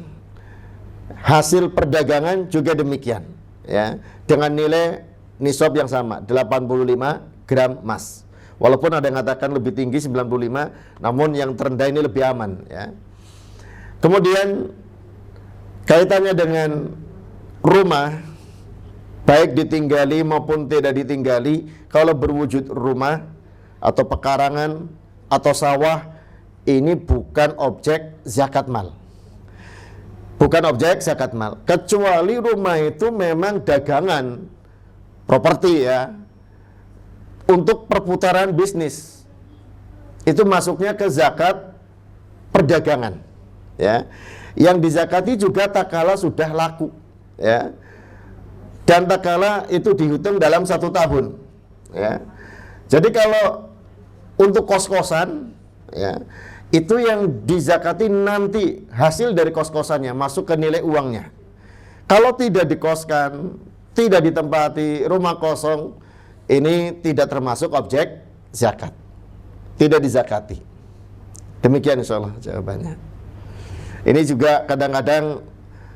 B: Hasil perdagangan juga demikian, ya, dengan nilai nisab yang sama 85 gram emas. Walaupun ada yang mengatakan lebih tinggi 95, namun yang terendah ini lebih aman, ya. Kemudian kaitannya dengan rumah, baik ditinggali maupun tidak ditinggali, kalau berwujud rumah atau pekarangan atau sawah, ini bukan objek zakat mal. Bukan objek zakat mal, kecuali rumah itu memang dagangan, properti, ya, untuk perputaran bisnis. Itu masuknya ke zakat perdagangan, ya. Yang dizakati juga tak kala sudah laku, ya. Dan tak kala itu dihitung dalam 1 tahun, ya. Jadi kalau untuk kos-kosan, ya, itu yang dizakati nanti hasil dari kos-kosannya masuk ke nilai uangnya. Kalau tidak dikoskan, tidak ditempati, rumah kosong, ini tidak termasuk objek zakat, tidak dizakati. Demikian insyaallah jawabannya. Ini juga kadang-kadang,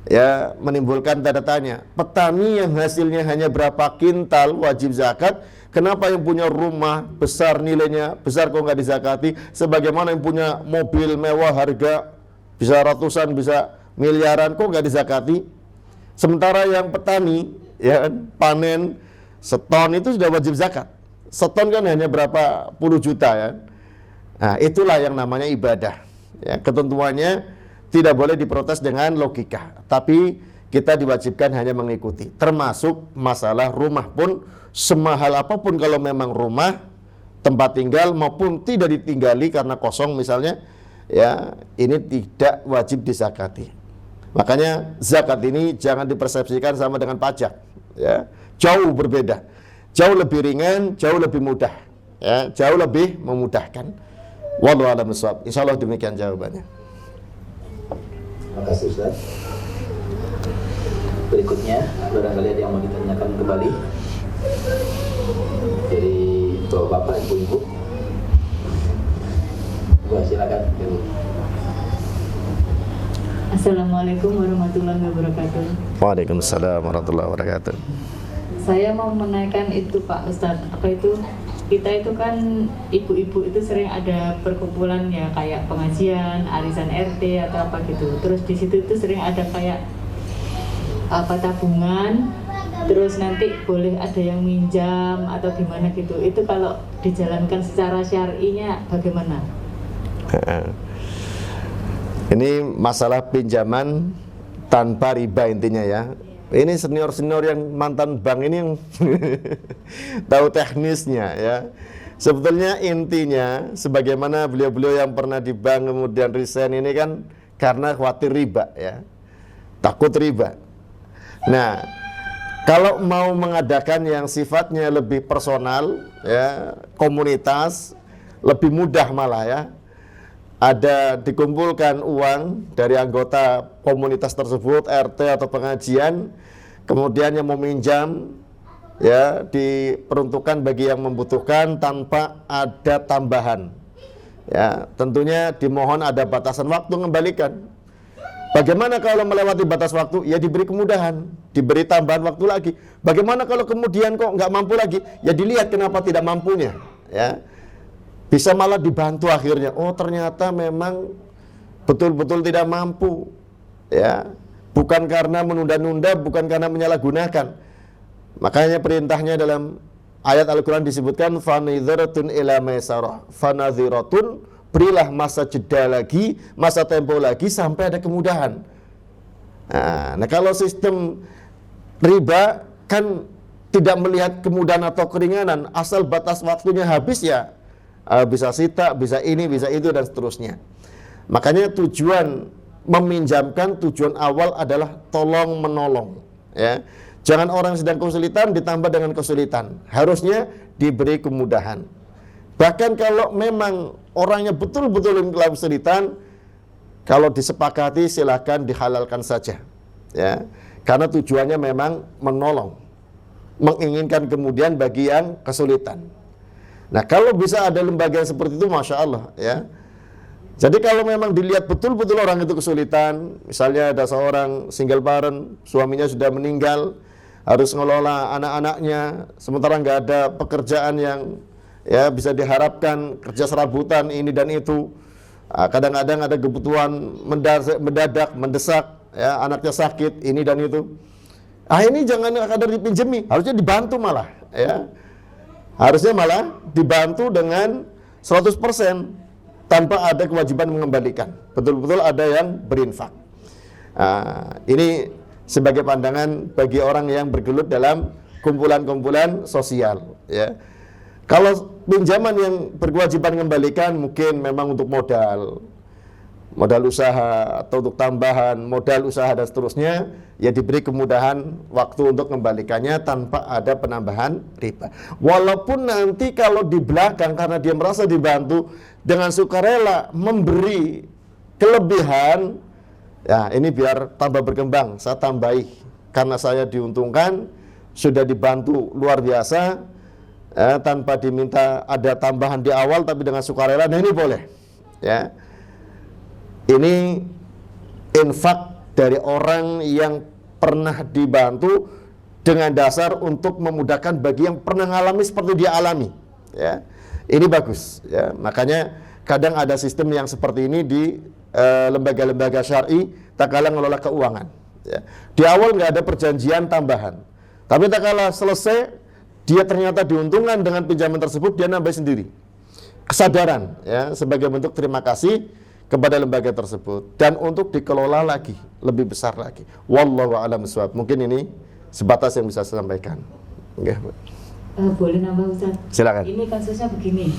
B: ya, menimbulkan tanda tanya. Petani yang hasilnya hanya berapa kintal wajib zakat, kenapa yang punya rumah besar nilainya besar kok nggak dizakati? Sebagaimana yang punya mobil mewah harga bisa ratusan, bisa miliaran, kok nggak dizakati? Sementara yang petani, ya, panen seton itu sudah wajib zakat. Seton kan hanya berapa puluh juta, ya. Nah, itulah yang namanya ibadah, ya. Ketentuannya tidak boleh diprotes dengan logika, tapi kita diwajibkan hanya mengikuti. Termasuk masalah rumah pun, semahal apapun kalau memang rumah tempat tinggal maupun tidak ditinggali karena kosong misalnya, ya, ini tidak wajib dizakati. Makanya zakat ini jangan dipersepsikan sama dengan pajak, ya. Jauh berbeda, jauh lebih ringan, jauh lebih mudah, ya, jauh lebih memudahkan. Wallahu a'lam bishawab. Insyaallah demikian jawabannya.
C: Terima kasih Ustaz. Berikutnya barangkali ada yang mau ditanyakan kembali dari bapak-bapak, ibu-ibu. Silakan.
F: Assalamualaikum warahmatullahi wabarakatuh.
B: Waalaikumsalam warahmatullahi wabarakatuh.
E: Saya mau menanyakan itu Pak Ustadz, apa itu kita itu kan ibu-ibu itu sering ada perkumpulan ya kayak pengajian, arisan RT atau apa gitu. Terus di situ itu sering ada kayak apa tabungan, terus nanti boleh ada yang minjam atau gimana gitu. Itu kalau dijalankan secara syar'inya bagaimana?
B: Ini masalah pinjaman tanpa riba intinya ya. Ini senior-senior yang mantan bank ini yang tahu teknisnya ya. Sebetulnya intinya sebagaimana beliau-beliau yang pernah di bank kemudian resign ini kan karena khawatir riba ya. Takut riba. Nah, kalau mau mengadakan yang sifatnya lebih personal ya, komunitas, lebih mudah malah ya. Ada dikumpulkan uang dari anggota komunitas tersebut, RT atau pengajian, kemudian yang meminjam ya diperuntukkan bagi yang membutuhkan tanpa ada tambahan. Ya, tentunya dimohon ada batasan waktu mengembalikan. Bagaimana kalau melewati batas waktu? Ya diberi kemudahan, diberi tambahan waktu lagi. Bagaimana kalau kemudian kok nggak mampu lagi? Ya dilihat kenapa tidak mampunya. Ya. Bisa malah dibantu akhirnya. Oh ternyata memang betul-betul tidak mampu. Ya, bukan karena menunda-nunda, bukan karena menyalahgunakan. Makanya perintahnya dalam ayat Al-Quran disebutkan fanidhiratun ila maisarah. Fanadhiratun, berilah masa jeda lagi, masa tempo lagi sampai ada kemudahan. Nah kalau sistem riba kan tidak melihat kemudahan atau keringanan, asal batas waktunya habis ya bisa sita, bisa ini, bisa itu, dan seterusnya. Makanya tujuan meminjamkan, tujuan awal adalah tolong menolong ya. Jangan orang sedang kesulitan ditambah dengan kesulitan. Harusnya diberi kemudahan. Bahkan kalau memang orangnya betul-betul dalam kesulitan, kalau disepakati silakan dihalalkan saja ya. Karena tujuannya memang menolong, menginginkan kemudian bagi yang kesulitan. Nah kalau bisa ada lembaga yang seperti itu, Masya Allah ya. Jadi kalau memang dilihat betul-betul orang itu kesulitan, misalnya ada seorang single parent, suaminya sudah meninggal, harus ngelola anak-anaknya, sementara nggak ada pekerjaan yang ya bisa diharapkan, kerja serabutan ini dan itu. Kadang-kadang ada kebutuhan mendadak, mendesak, ya anaknya sakit, ini dan itu. Ini jangan kadar dipinjemi, harusnya dibantu malah ya. Harusnya malah dibantu dengan 100% tanpa ada kewajiban mengembalikan. Betul-betul ada yang berinfak. Ini sebagai pandangan bagi orang yang bergelut dalam kumpulan-kumpulan sosial ya. Kalau pinjaman yang berkewajiban mengembalikan mungkin memang untuk modal usaha atau untuk tambahan modal usaha dan seterusnya, ya diberi kemudahan waktu untuk mengembalikannya tanpa ada penambahan riba. Walaupun nanti kalau di belakang karena dia merasa dibantu dengan sukarela memberi kelebihan, ya ini biar tambah berkembang, saya tambahi karena saya diuntungkan, sudah dibantu luar biasa tanpa diminta ada tambahan di awal tapi dengan sukarela, nah ini boleh ya. Ini infak dari orang yang pernah dibantu dengan dasar untuk memudahkan bagi yang pernah mengalami seperti dia alami ya. Ini bagus ya. Makanya kadang ada sistem yang seperti ini di lembaga-lembaga syar'i tak kalah ngelola keuangan ya. Di awal nggak ada perjanjian tambahan, tapi tak kalah selesai dia ternyata diuntungkan dengan pinjaman tersebut, dia nambah sendiri. Kesadaran ya sebagai bentuk terima kasih kepada lembaga tersebut dan untuk dikelola lagi lebih besar lagi. Wallahu a'lam bishawab. Mungkin ini sebatas yang bisa saya sampaikan.
E: Boleh nambah Ustaz?
B: Silakan.
E: Ini kasusnya begini.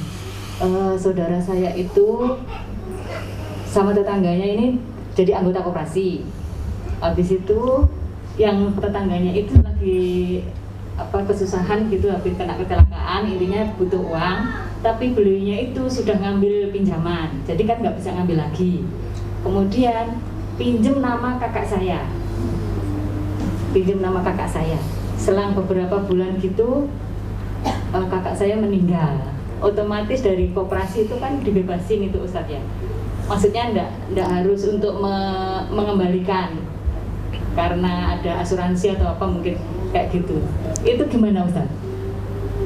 E: Saudara saya itu sama tetangganya ini jadi anggota koperasi. Habis itu yang tetangganya itu lagi kesusahan gitu, habis kena kecelakaan, intinya butuh uang, tapi beliaunya itu sudah ngambil pinjaman, jadi kan nggak bisa ngambil lagi. Kemudian pinjem nama kakak saya, selang beberapa bulan gitu kakak saya meninggal. Otomatis dari koperasi itu kan dibebasin itu Ustadz ya, maksudnya nggak harus untuk mengembalikan karena ada asuransi atau apa mungkin kayak gitu. Itu gimana Ustaz?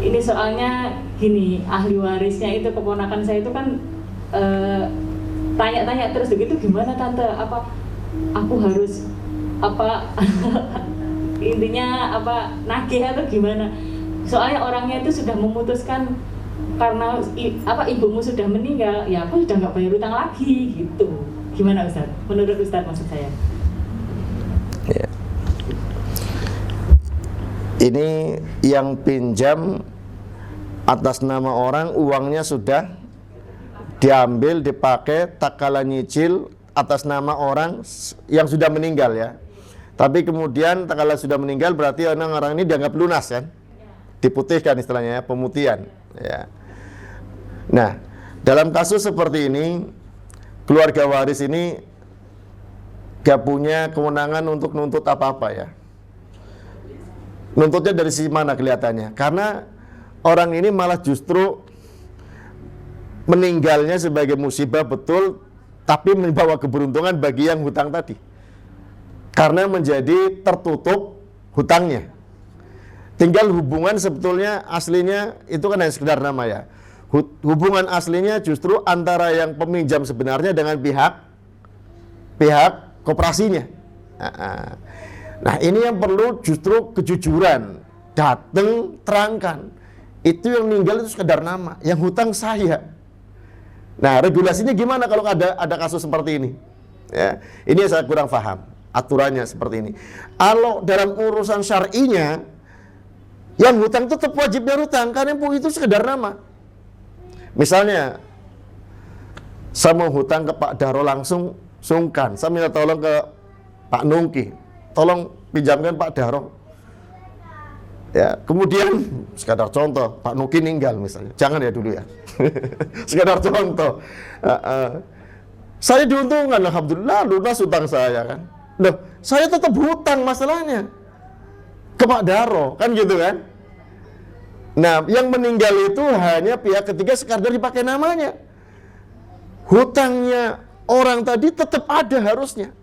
F: Ini soalnya gini, ahli warisnya itu keponakan saya itu kan tanya-tanya terus begitu, gimana tante, apa aku harus apa intinya apa nagih atau gimana? Soalnya orangnya itu sudah memutuskan karena ibumu sudah meninggal, ya aku sudah nggak bayar utang lagi gitu. Gimana Ustaz? Menurut Ustaz maksud saya?
B: Ya. Ini yang pinjam atas nama orang, uangnya sudah diambil, dipakai, tak kalah nyicil atas nama orang yang sudah meninggal ya. Tapi kemudian tak kalah sudah meninggal berarti orang ini dianggap lunas kan? Diputihkan istilahnya ya, pemutihan ya. Nah, dalam kasus seperti ini keluarga waris ini gak punya kewenangan untuk nuntut apa-apa ya. Nuntutnya dari sisi mana kelihatannya? Karena orang ini malah justru meninggalnya sebagai musibah betul, tapi membawa keberuntungan bagi yang hutang tadi. Karena menjadi tertutup hutangnya. Tinggal hubungan sebetulnya aslinya itu kan hanya sekedar nama ya. Hubungan aslinya justru antara yang peminjam sebenarnya dengan pihak koperasinya. Nah ini yang perlu justru kejujuran. Datang, terangkan. Itu yang meninggal itu sekedar nama, yang hutang saya. Nah regulasinya gimana kalau ada kasus seperti ini ya? Ini yang saya kurang paham aturannya seperti ini. Kalau dalam urusan syar'inya yang hutang itu tetap wajib bayar hutang, karena yang itu sekedar nama. Misalnya saya mau hutang ke Pak Daro langsung sungkan, saya minta tolong ke Pak Nungki, tolong pinjamkan Pak Daro. Ya, kemudian sekadar contoh, Pak Nuki meninggal misalnya, jangan ya dulu ya, sekadar contoh. Saya diuntungkan, alhamdulillah lunas hutang saya kan. Loh, saya tetap hutang masalahnya ke Pak Daro, kan gitu kan. Nah, yang meninggal itu hanya pihak ketiga sekadar dipakai namanya. Hutangnya orang tadi tetap ada harusnya.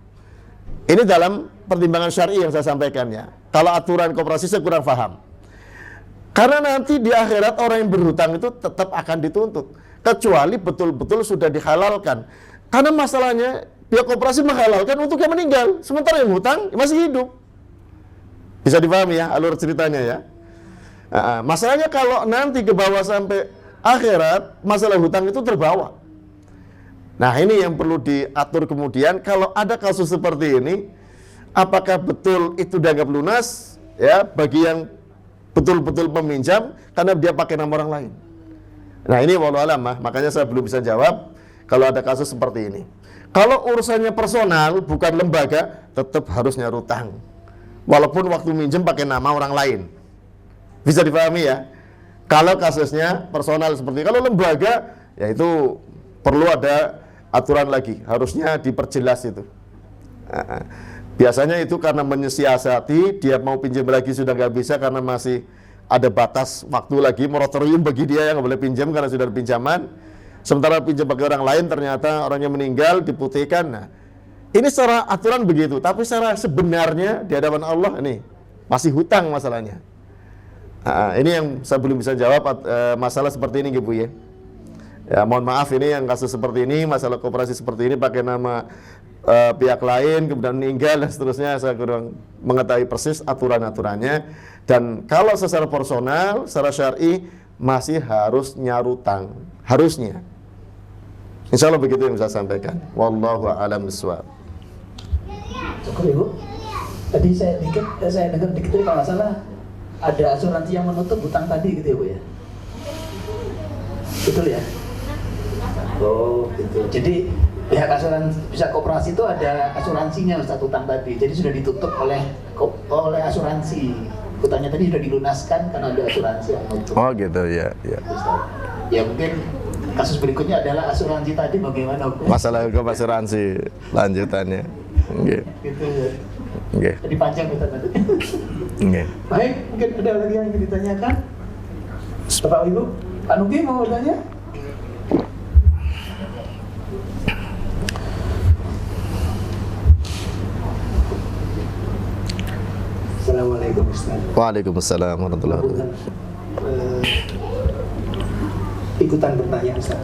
B: Ini dalam pertimbangan syar'i yang saya sampaikan ya. Kalau aturan koperasi saya kurang paham. Karena nanti di akhirat orang yang berhutang itu tetap akan dituntut, kecuali betul-betul sudah dihalalkan. Karena masalahnya pihak koperasi menghalalkan untuk yang meninggal, sementara yang hutang masih hidup. Bisa dipahami ya alur ceritanya ya. Masalahnya kalau nanti ke bawah sampai akhirat, masalah hutang itu terbawa. Nah ini yang perlu diatur kemudian. Kalau ada kasus seperti ini, apakah betul itu dianggap lunas ya bagi yang betul-betul peminjam karena dia pakai nama orang lain. Nah ini wallahu alam, makanya saya belum bisa jawab kalau ada kasus seperti ini. Kalau urusannya personal bukan lembaga, tetap harus nyaur utang. Walaupun waktu minjem pakai nama orang lain. Bisa dipahami ya. Kalau kasusnya personal seperti kalau lembaga, ya itu perlu ada aturan lagi, harusnya diperjelas itu. Biasanya itu karena menyiasati, dia mau pinjam lagi sudah nggak bisa karena masih ada batas waktu lagi, moratorium bagi dia yang nggak boleh pinjam karena sudah ada pinjaman. Sementara pinjam bagi orang lain ternyata orangnya meninggal, diputihkan. Nah, ini secara aturan begitu, tapi secara sebenarnya di hadapan Allah ini masih hutang masalahnya. Ini yang saya belum bisa jawab masalah seperti ini Bu ya. Ya mohon maaf ini yang kasus seperti ini, masalah koperasi seperti ini pakai nama pihak lain kemudian meninggal dan seterusnya, saya kurang mengetahui persis aturan-aturannya. Dan kalau secara personal, secara syar'i masih harus nyaur utang, harusnya. Insya Allah begitu yang saya sampaikan. Wallahu a'lam bishawab.
C: Cukup Ibu. Tadi saya dengar dikit kalau nggak salah ada asuransi yang menutup hutang tadi gitu ya Bu ya. Betul ya? Oh gitu. Jadi pihak koperasi itu ada asuransinya Ustaz hutang tadi. Jadi sudah ditutup oleh asuransi. Hutangnya tadi sudah dilunaskan karena ada asuransi yang menutup.
B: Oh gitu ya.
C: Ustaz. Ya mungkin kasus berikutnya adalah asuransi tadi bagaimana Bu?
B: Masalah hukum asuransi lanjutannya. Nggih.
C: Gitu ya.
B: Nggih.
C: Jadi panjang Ustaz nanti.
B: Nggih.
C: Baik, mungkin ada lagi yang ingin ditanyakan? Bapak Ibu, Pak Nuki mau tanya? Assalamualaikum Ustaz.
B: Waalaikumsalam warahmatullahi wabarakatuh.
C: ikutan bertanya Ustaz.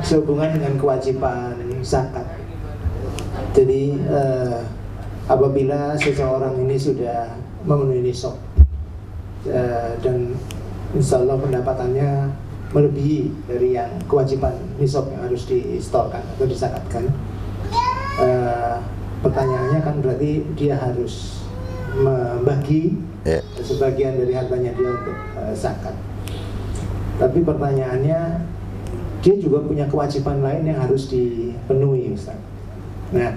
C: Sehubungan dengan kewajiban zakat. Jadi apabila seseorang ini sudah memenuhi nisab dan insya Allah pendapatannya melebihi dari yang kewajiban nisab yang harus disetorkan atau dizakatkan, pertanyaannya kan berarti dia harus membagi sebagian dari hartanya dia untuk zakat. Tapi pertanyaannya, dia juga punya kewajiban lain yang harus dipenuhi, Ustaz. Nah,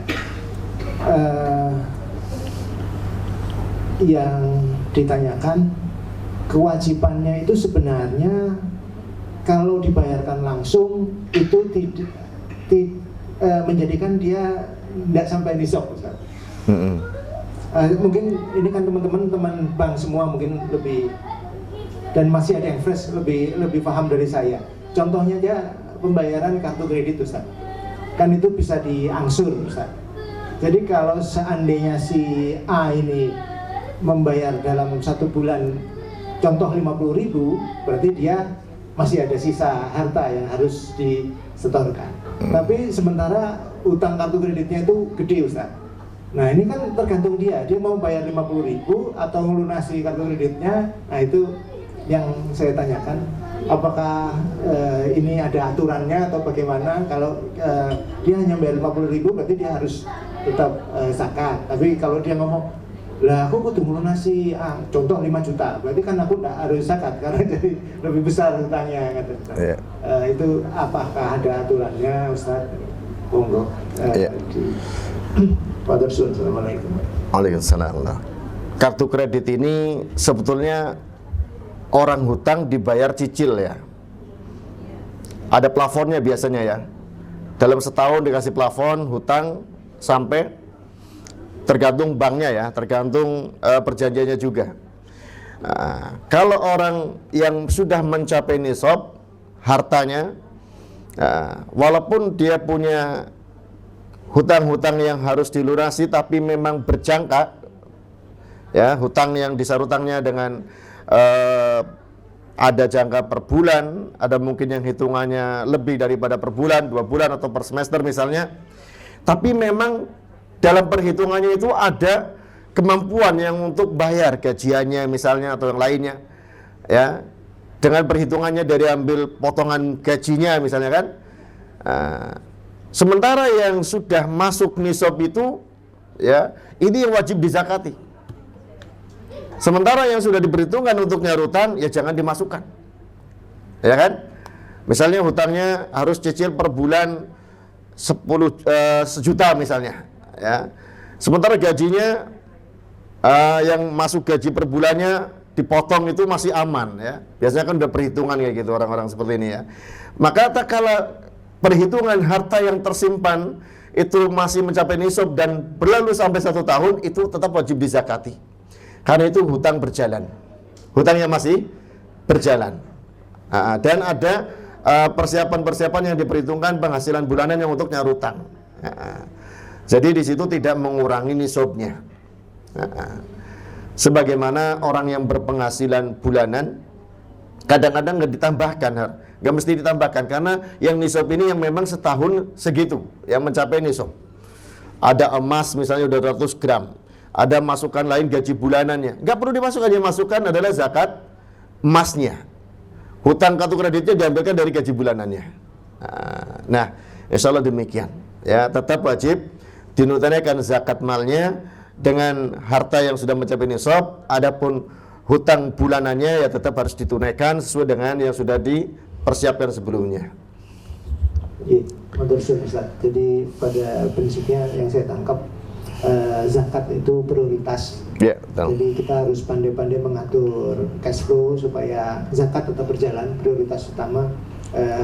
C: yang ditanyakan, kewajibannya itu sebenarnya kalau dibayarkan langsung itu menjadikan dia tidak sampai nisab, Ustaz. Mungkin ini kan teman bank semua mungkin lebih, dan masih ada yang fresh lebih paham dari saya. Contohnya aja pembayaran kartu kredit, Ustaz. Kan itu bisa diangsur, Ustaz. Jadi kalau seandainya si A ini membayar dalam 1 bulan contoh 50.000, berarti dia masih ada sisa harta yang harus disetorkan. Tapi sementara utang kartu kreditnya itu gede, Ustaz. Nah ini kan tergantung dia mau bayar 50.000 atau melunasi kartu kreditnya. Nah itu yang saya tanyakan, apakah ini ada aturannya atau bagaimana? Kalau dia hanya bayar 50.000 berarti dia harus tetap zakat. Tapi kalau dia ngomong, lah aku kudu melunasi contoh 5 juta, berarti kan aku tidak harus zakat karena jadi lebih besar hutangnya, kata Ustaz. Itu apakah ada aturannya, Ustaz? Monggo. Pak Darsul, assalamualaikum.
B: Waalaikumsalam. Kartu kredit ini sebetulnya orang hutang dibayar cicil ya. Ada plafonnya biasanya ya. Dalam setahun dikasih plafon hutang sampai, tergantung banknya ya, tergantung perjanjiannya juga. Kalau orang yang sudah mencapai nisab hartanya, walaupun dia punya hutang-hutang yang harus dilunasi tapi memang berjangka ya, hutang yang dasar hutangnya dengan ada jangka per bulan, ada mungkin yang hitungannya lebih daripada per bulan, 2 bulan atau per semester misalnya. Tapi memang dalam perhitungannya itu ada kemampuan yang untuk bayar gajiannya misalnya atau yang lainnya ya, dengan perhitungannya dari ambil potongan gajinya misalnya kan. Sementara yang sudah masuk nisab itu ya, ini yang wajib dizakati. Sementara yang sudah diperhitungkan untuk nyarutan ya jangan dimasukkan. Ya kan? Misalnya hutangnya harus cicil per bulan 1 juta misalnya ya. Sementara gajinya yang masuk gaji per bulannya dipotong itu masih aman ya. Biasanya kan udah perhitungan kayak gitu orang-orang seperti ini ya. Maka tak kala perhitungan harta yang tersimpan itu masih mencapai nisab dan berlalu sampai 1 tahun, itu tetap wajib dizakati. Karena itu hutang berjalan, hutangnya masih berjalan. Dan ada persiapan-persiapan yang diperhitungkan penghasilan bulanan yang untuk nyarutang. Jadi di situ tidak mengurangi nisabnya. Sebagaimana orang yang berpenghasilan bulanan kadang-kadang nggak ditambahkan, nggak mesti ditambahkan, karena yang nisab ini yang memang setahun segitu yang mencapai nisab. Ada emas misalnya udah 100 gram, ada masukan lain gaji bulanannya, nggak perlu dimasukkan, yang masukkan adalah zakat emasnya. Hutang kartu kreditnya diambilkan dari gaji bulanannya. Nah, insya Allah demikian ya, tetap wajib dinunaikan zakat malnya dengan harta yang sudah mencapai nisab. Adapun hutang bulanannya ya tetap harus ditunaikan sesuai dengan yang sudah dipersiapkan sebelumnya.
C: Jadi pada prinsipnya yang saya tangkap, zakat itu prioritas. Jadi kita harus pandai-pandai mengatur cash flow supaya zakat tetap berjalan, prioritas utama.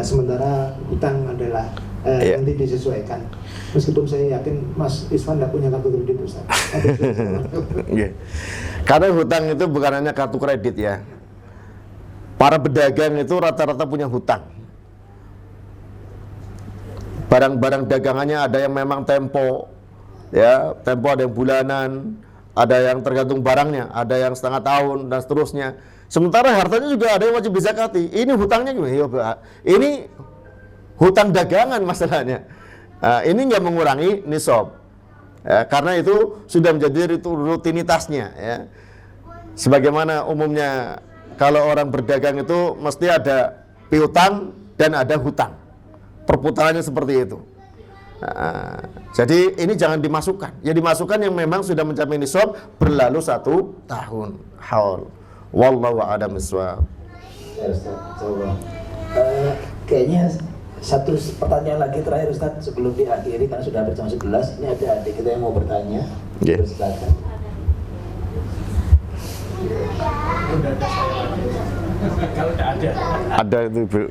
C: Sementara hutang adalah nanti disesuaikan. Meskipun saya yakin Mas Iswan tidak punya kartu kredit, Ustaz.
B: Karena hutang itu bukan hanya kartu kredit ya. Para pedagang itu rata-rata punya hutang. Barang-barang dagangannya ada yang memang tempo, ya, tempo ada yang bulanan, ada yang tergantung barangnya, ada yang setengah tahun dan seterusnya. Sementara hartanya juga ada yang wajib dizakati. Ini hutangnya gimana? Ini hutang dagangan masalahnya. Ini nggak mengurangi nisab, karena itu sudah menjadi rutinitasnya. Ya. Sebagaimana umumnya kalau orang berdagang itu mesti ada piutang dan ada hutang. Perputarannya seperti itu. Jadi ini jangan dimasukkan. Ya dimasukkan yang memang sudah mencapai nisab berlalu 1 tahun. Haul. Wallahu a'lam bishawab.
C: Ya Ustaz, coba. Kayaknya satu pertanyaan lagi terakhir Ustaz sebelum diakhiri karena sudah hampir jam 11. Ini ada adik kita yang mau bertanya.
B: Yeah.
C: Silakan.
D: Kalau tidak ada.
B: Ada itu, Bu.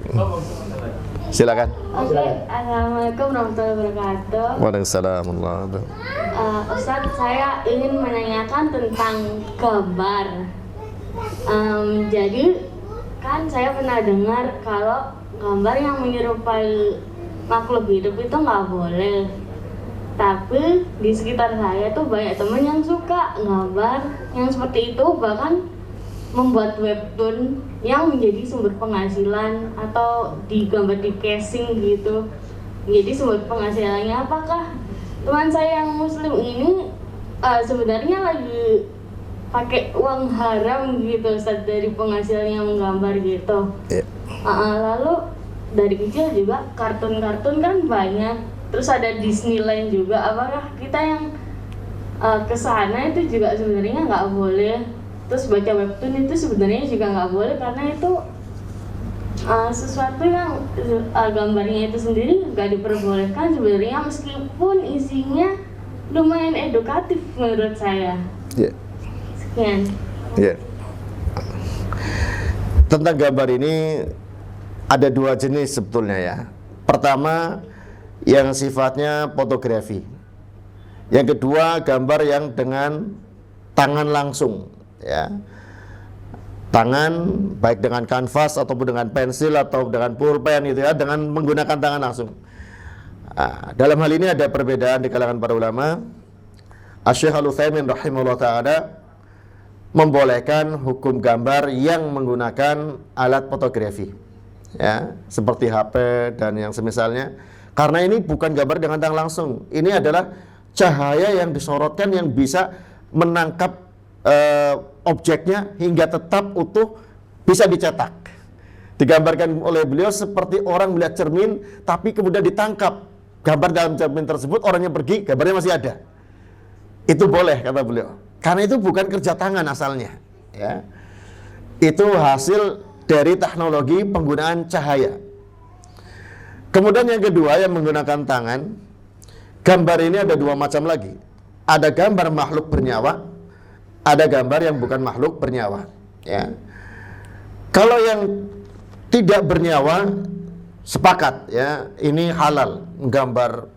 B: Silakan.
G: Oke, Assalamualaikum warahmatullahi wabarakatuh.
B: Waalaikumsalam warahmatullahi wabarakatuh.
G: Ustadz, saya ingin menanyakan tentang gambar. Jadi kan saya pernah dengar kalau gambar yang menyerupai makhluk hidup itu nggak boleh. Tapi di sekitar saya tuh banyak teman yang suka gambar yang seperti itu, bahkan membuat webtoon yang menjadi sumber penghasilan atau digambar di casing gitu. Jadi sumber penghasilannya apakah teman saya yang muslim ini sebenarnya lagi pakai uang haram gitu Ustaz dari penghasilannya menggambar gitu.
B: Yeah.
G: Lalu dari kecil juga kartun-kartun kan banyak. Terus ada Disneyland juga. Apakah kita yang kesana itu juga sebenarnya nggak boleh? Terus baca webtoon itu sebenarnya juga nggak boleh karena itu sesuatu yang gambarnya itu sendiri nggak diperbolehkan sebenarnya meskipun isinya lumayan edukatif menurut saya.
B: Yeah.
G: Sekian.
B: Yeah. Tentang gambar ini ada 2 jenis sebetulnya ya. Pertama yang sifatnya fotografi. Yang kedua gambar yang dengan tangan langsung. Ya, tangan baik dengan kanvas ataupun dengan pensil atau dengan pulpen gitu ya, dengan menggunakan tangan langsung. Dalam hal ini ada perbedaan di kalangan para ulama. Asy-Syaikh Al-Utsaimin rahimahullah taala membolehkan hukum gambar yang menggunakan alat fotografi, ya, seperti HP dan yang semisalnya. Karena ini bukan gambar dengan tangan langsung. Ini adalah cahaya yang disorotkan yang bisa menangkap objeknya hingga tetap utuh bisa dicetak. Digambarkan oleh beliau seperti orang melihat cermin tapi kemudian ditangkap gambar dalam cermin tersebut, orangnya pergi, gambarnya masih ada. Itu boleh kata beliau. Karena itu bukan kerja tangan asalnya, ya. Itu hasil dari teknologi penggunaan cahaya. Kemudian yang kedua yang menggunakan tangan, gambar ini ada 2 macam lagi. Ada gambar makhluk bernyawa, ada gambar yang bukan makhluk bernyawa, ya. Kalau yang tidak bernyawa sepakat, ya, ini halal, gambar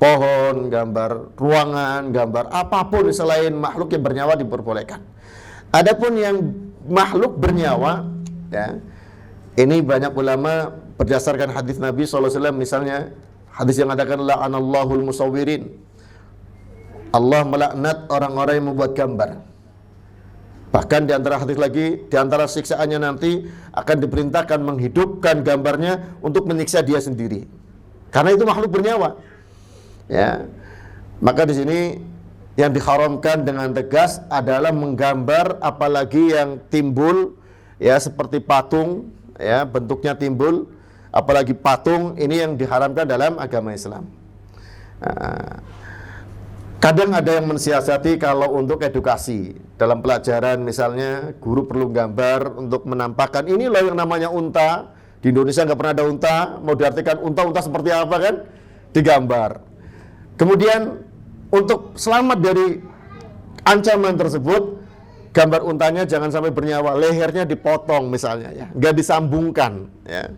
B: pohon, gambar ruangan, gambar apapun selain makhluk yang bernyawa diperbolehkan. Adapun yang makhluk bernyawa, ya, ini banyak ulama berdasarkan hadis Nabi SAW, misalnya hadis yang mengatakan la'anallahul musawwirin, Allah melaknat orang-orang yang membuat gambar. Bahkan di antara hadis lagi, di antara siksaannya nanti akan diperintahkan menghidupkan gambarnya untuk menyiksa dia sendiri. Karena itu makhluk bernyawa. Ya. Maka di sini yang diharamkan dengan tegas adalah menggambar apalagi yang timbul, ya, seperti patung, ya, bentuknya timbul, apalagi patung, ini yang diharamkan dalam agama Islam. Kadang ada yang mensiasati kalau untuk edukasi dalam pelajaran, misalnya guru perlu gambar untuk menampakkan ini loh yang namanya unta. Di Indonesia nggak pernah ada unta, mau diartikan unta seperti apa kan? Digambar. Kemudian untuk selamat dari ancaman tersebut, gambar untanya jangan sampai bernyawa, lehernya dipotong misalnya, ya, nggak disambungkan, ya,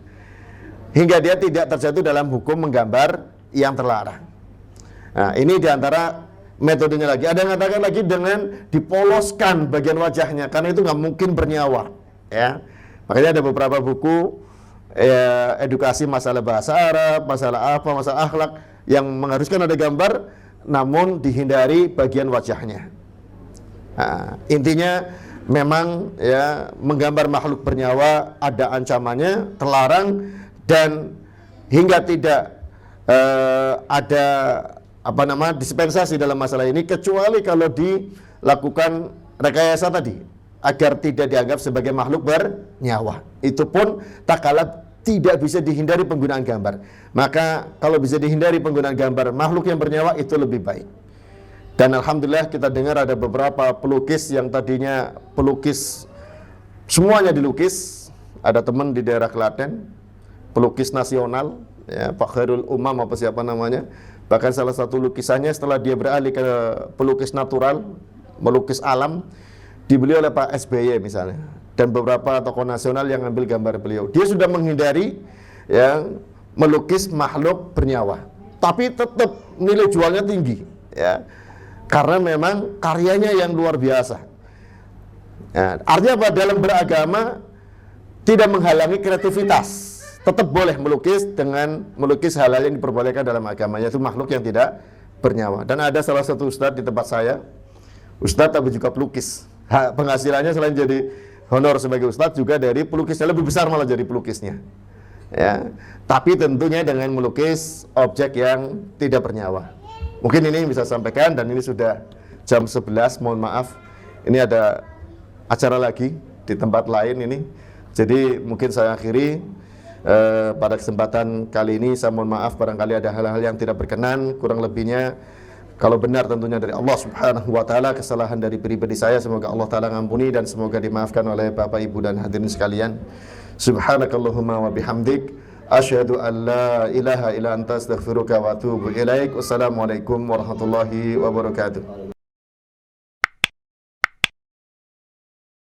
B: hingga dia tidak terjatuh dalam hukum menggambar yang terlarang. Nah, ini diantara metodenya lagi. Ada yang mengatakan lagi dengan dipoloskan bagian wajahnya, karena itu nggak mungkin bernyawa, ya. Makanya ada beberapa buku, ya, edukasi masalah bahasa Arab, masalah apa, masalah akhlak yang mengharuskan ada gambar, namun dihindari bagian wajahnya. Nah, intinya memang ya menggambar makhluk bernyawa ada ancamannya, terlarang, dan hingga tidak ada dispensasi dalam masalah ini, kecuali kalau dilakukan rekayasa tadi agar tidak dianggap sebagai makhluk bernyawa. Itu pun tak kala tidak bisa dihindari penggunaan gambar. Maka kalau bisa dihindari penggunaan gambar makhluk yang bernyawa itu lebih baik. Dan alhamdulillah kita dengar ada beberapa pelukis yang tadinya pelukis semuanya dilukis. Ada teman di daerah Klaten, pelukis nasional, ya, Pak Khairul Umam apa siapa namanya. Bahkan salah satu lukisannya setelah dia beralih ke pelukis natural, melukis alam, dibeli oleh Pak SBY misalnya. Dan beberapa tokoh nasional yang ambil gambar beliau. Dia sudah menghindari yang melukis makhluk bernyawa, tapi tetap nilai jualnya tinggi, ya, karena memang karyanya yang luar biasa. Ya, artinya apa? Dalam beragama tidak menghalangi kreativitas, tetap boleh melukis dengan melukis hal-hal yang diperbolehkan dalam agama, yaitu makhluk yang tidak bernyawa. Dan ada salah satu ustadz di tempat saya, ustadz tapi juga pelukis. Penghasilannya selain jadi honor sebagai ustadz juga dari pelukisnya, lebih besar malah jadi pelukisnya, ya. Tapi tentunya dengan melukis objek yang tidak bernyawa. Mungkin ini bisa sampaikan, dan ini sudah jam 11, mohon maaf ini ada acara lagi di tempat lain ini. Jadi mungkin saya akhiri pada kesempatan kali ini. Saya mohon maaf barangkali ada hal-hal yang tidak berkenan, kurang lebihnya kalau benar tentunya dari Allah Subhanahu wa taala, kesalahan dari pribadi saya semoga Allah taala ngampuni dan semoga dimaafkan oleh Bapak Ibu dan hadirin sekalian. Subhanakallahumma wa bihamdik asyhadu an la ilaha illa anta astaghfiruka wa atubu ilaik. Wassalamualaikum warahmatullahi wabarakatuh.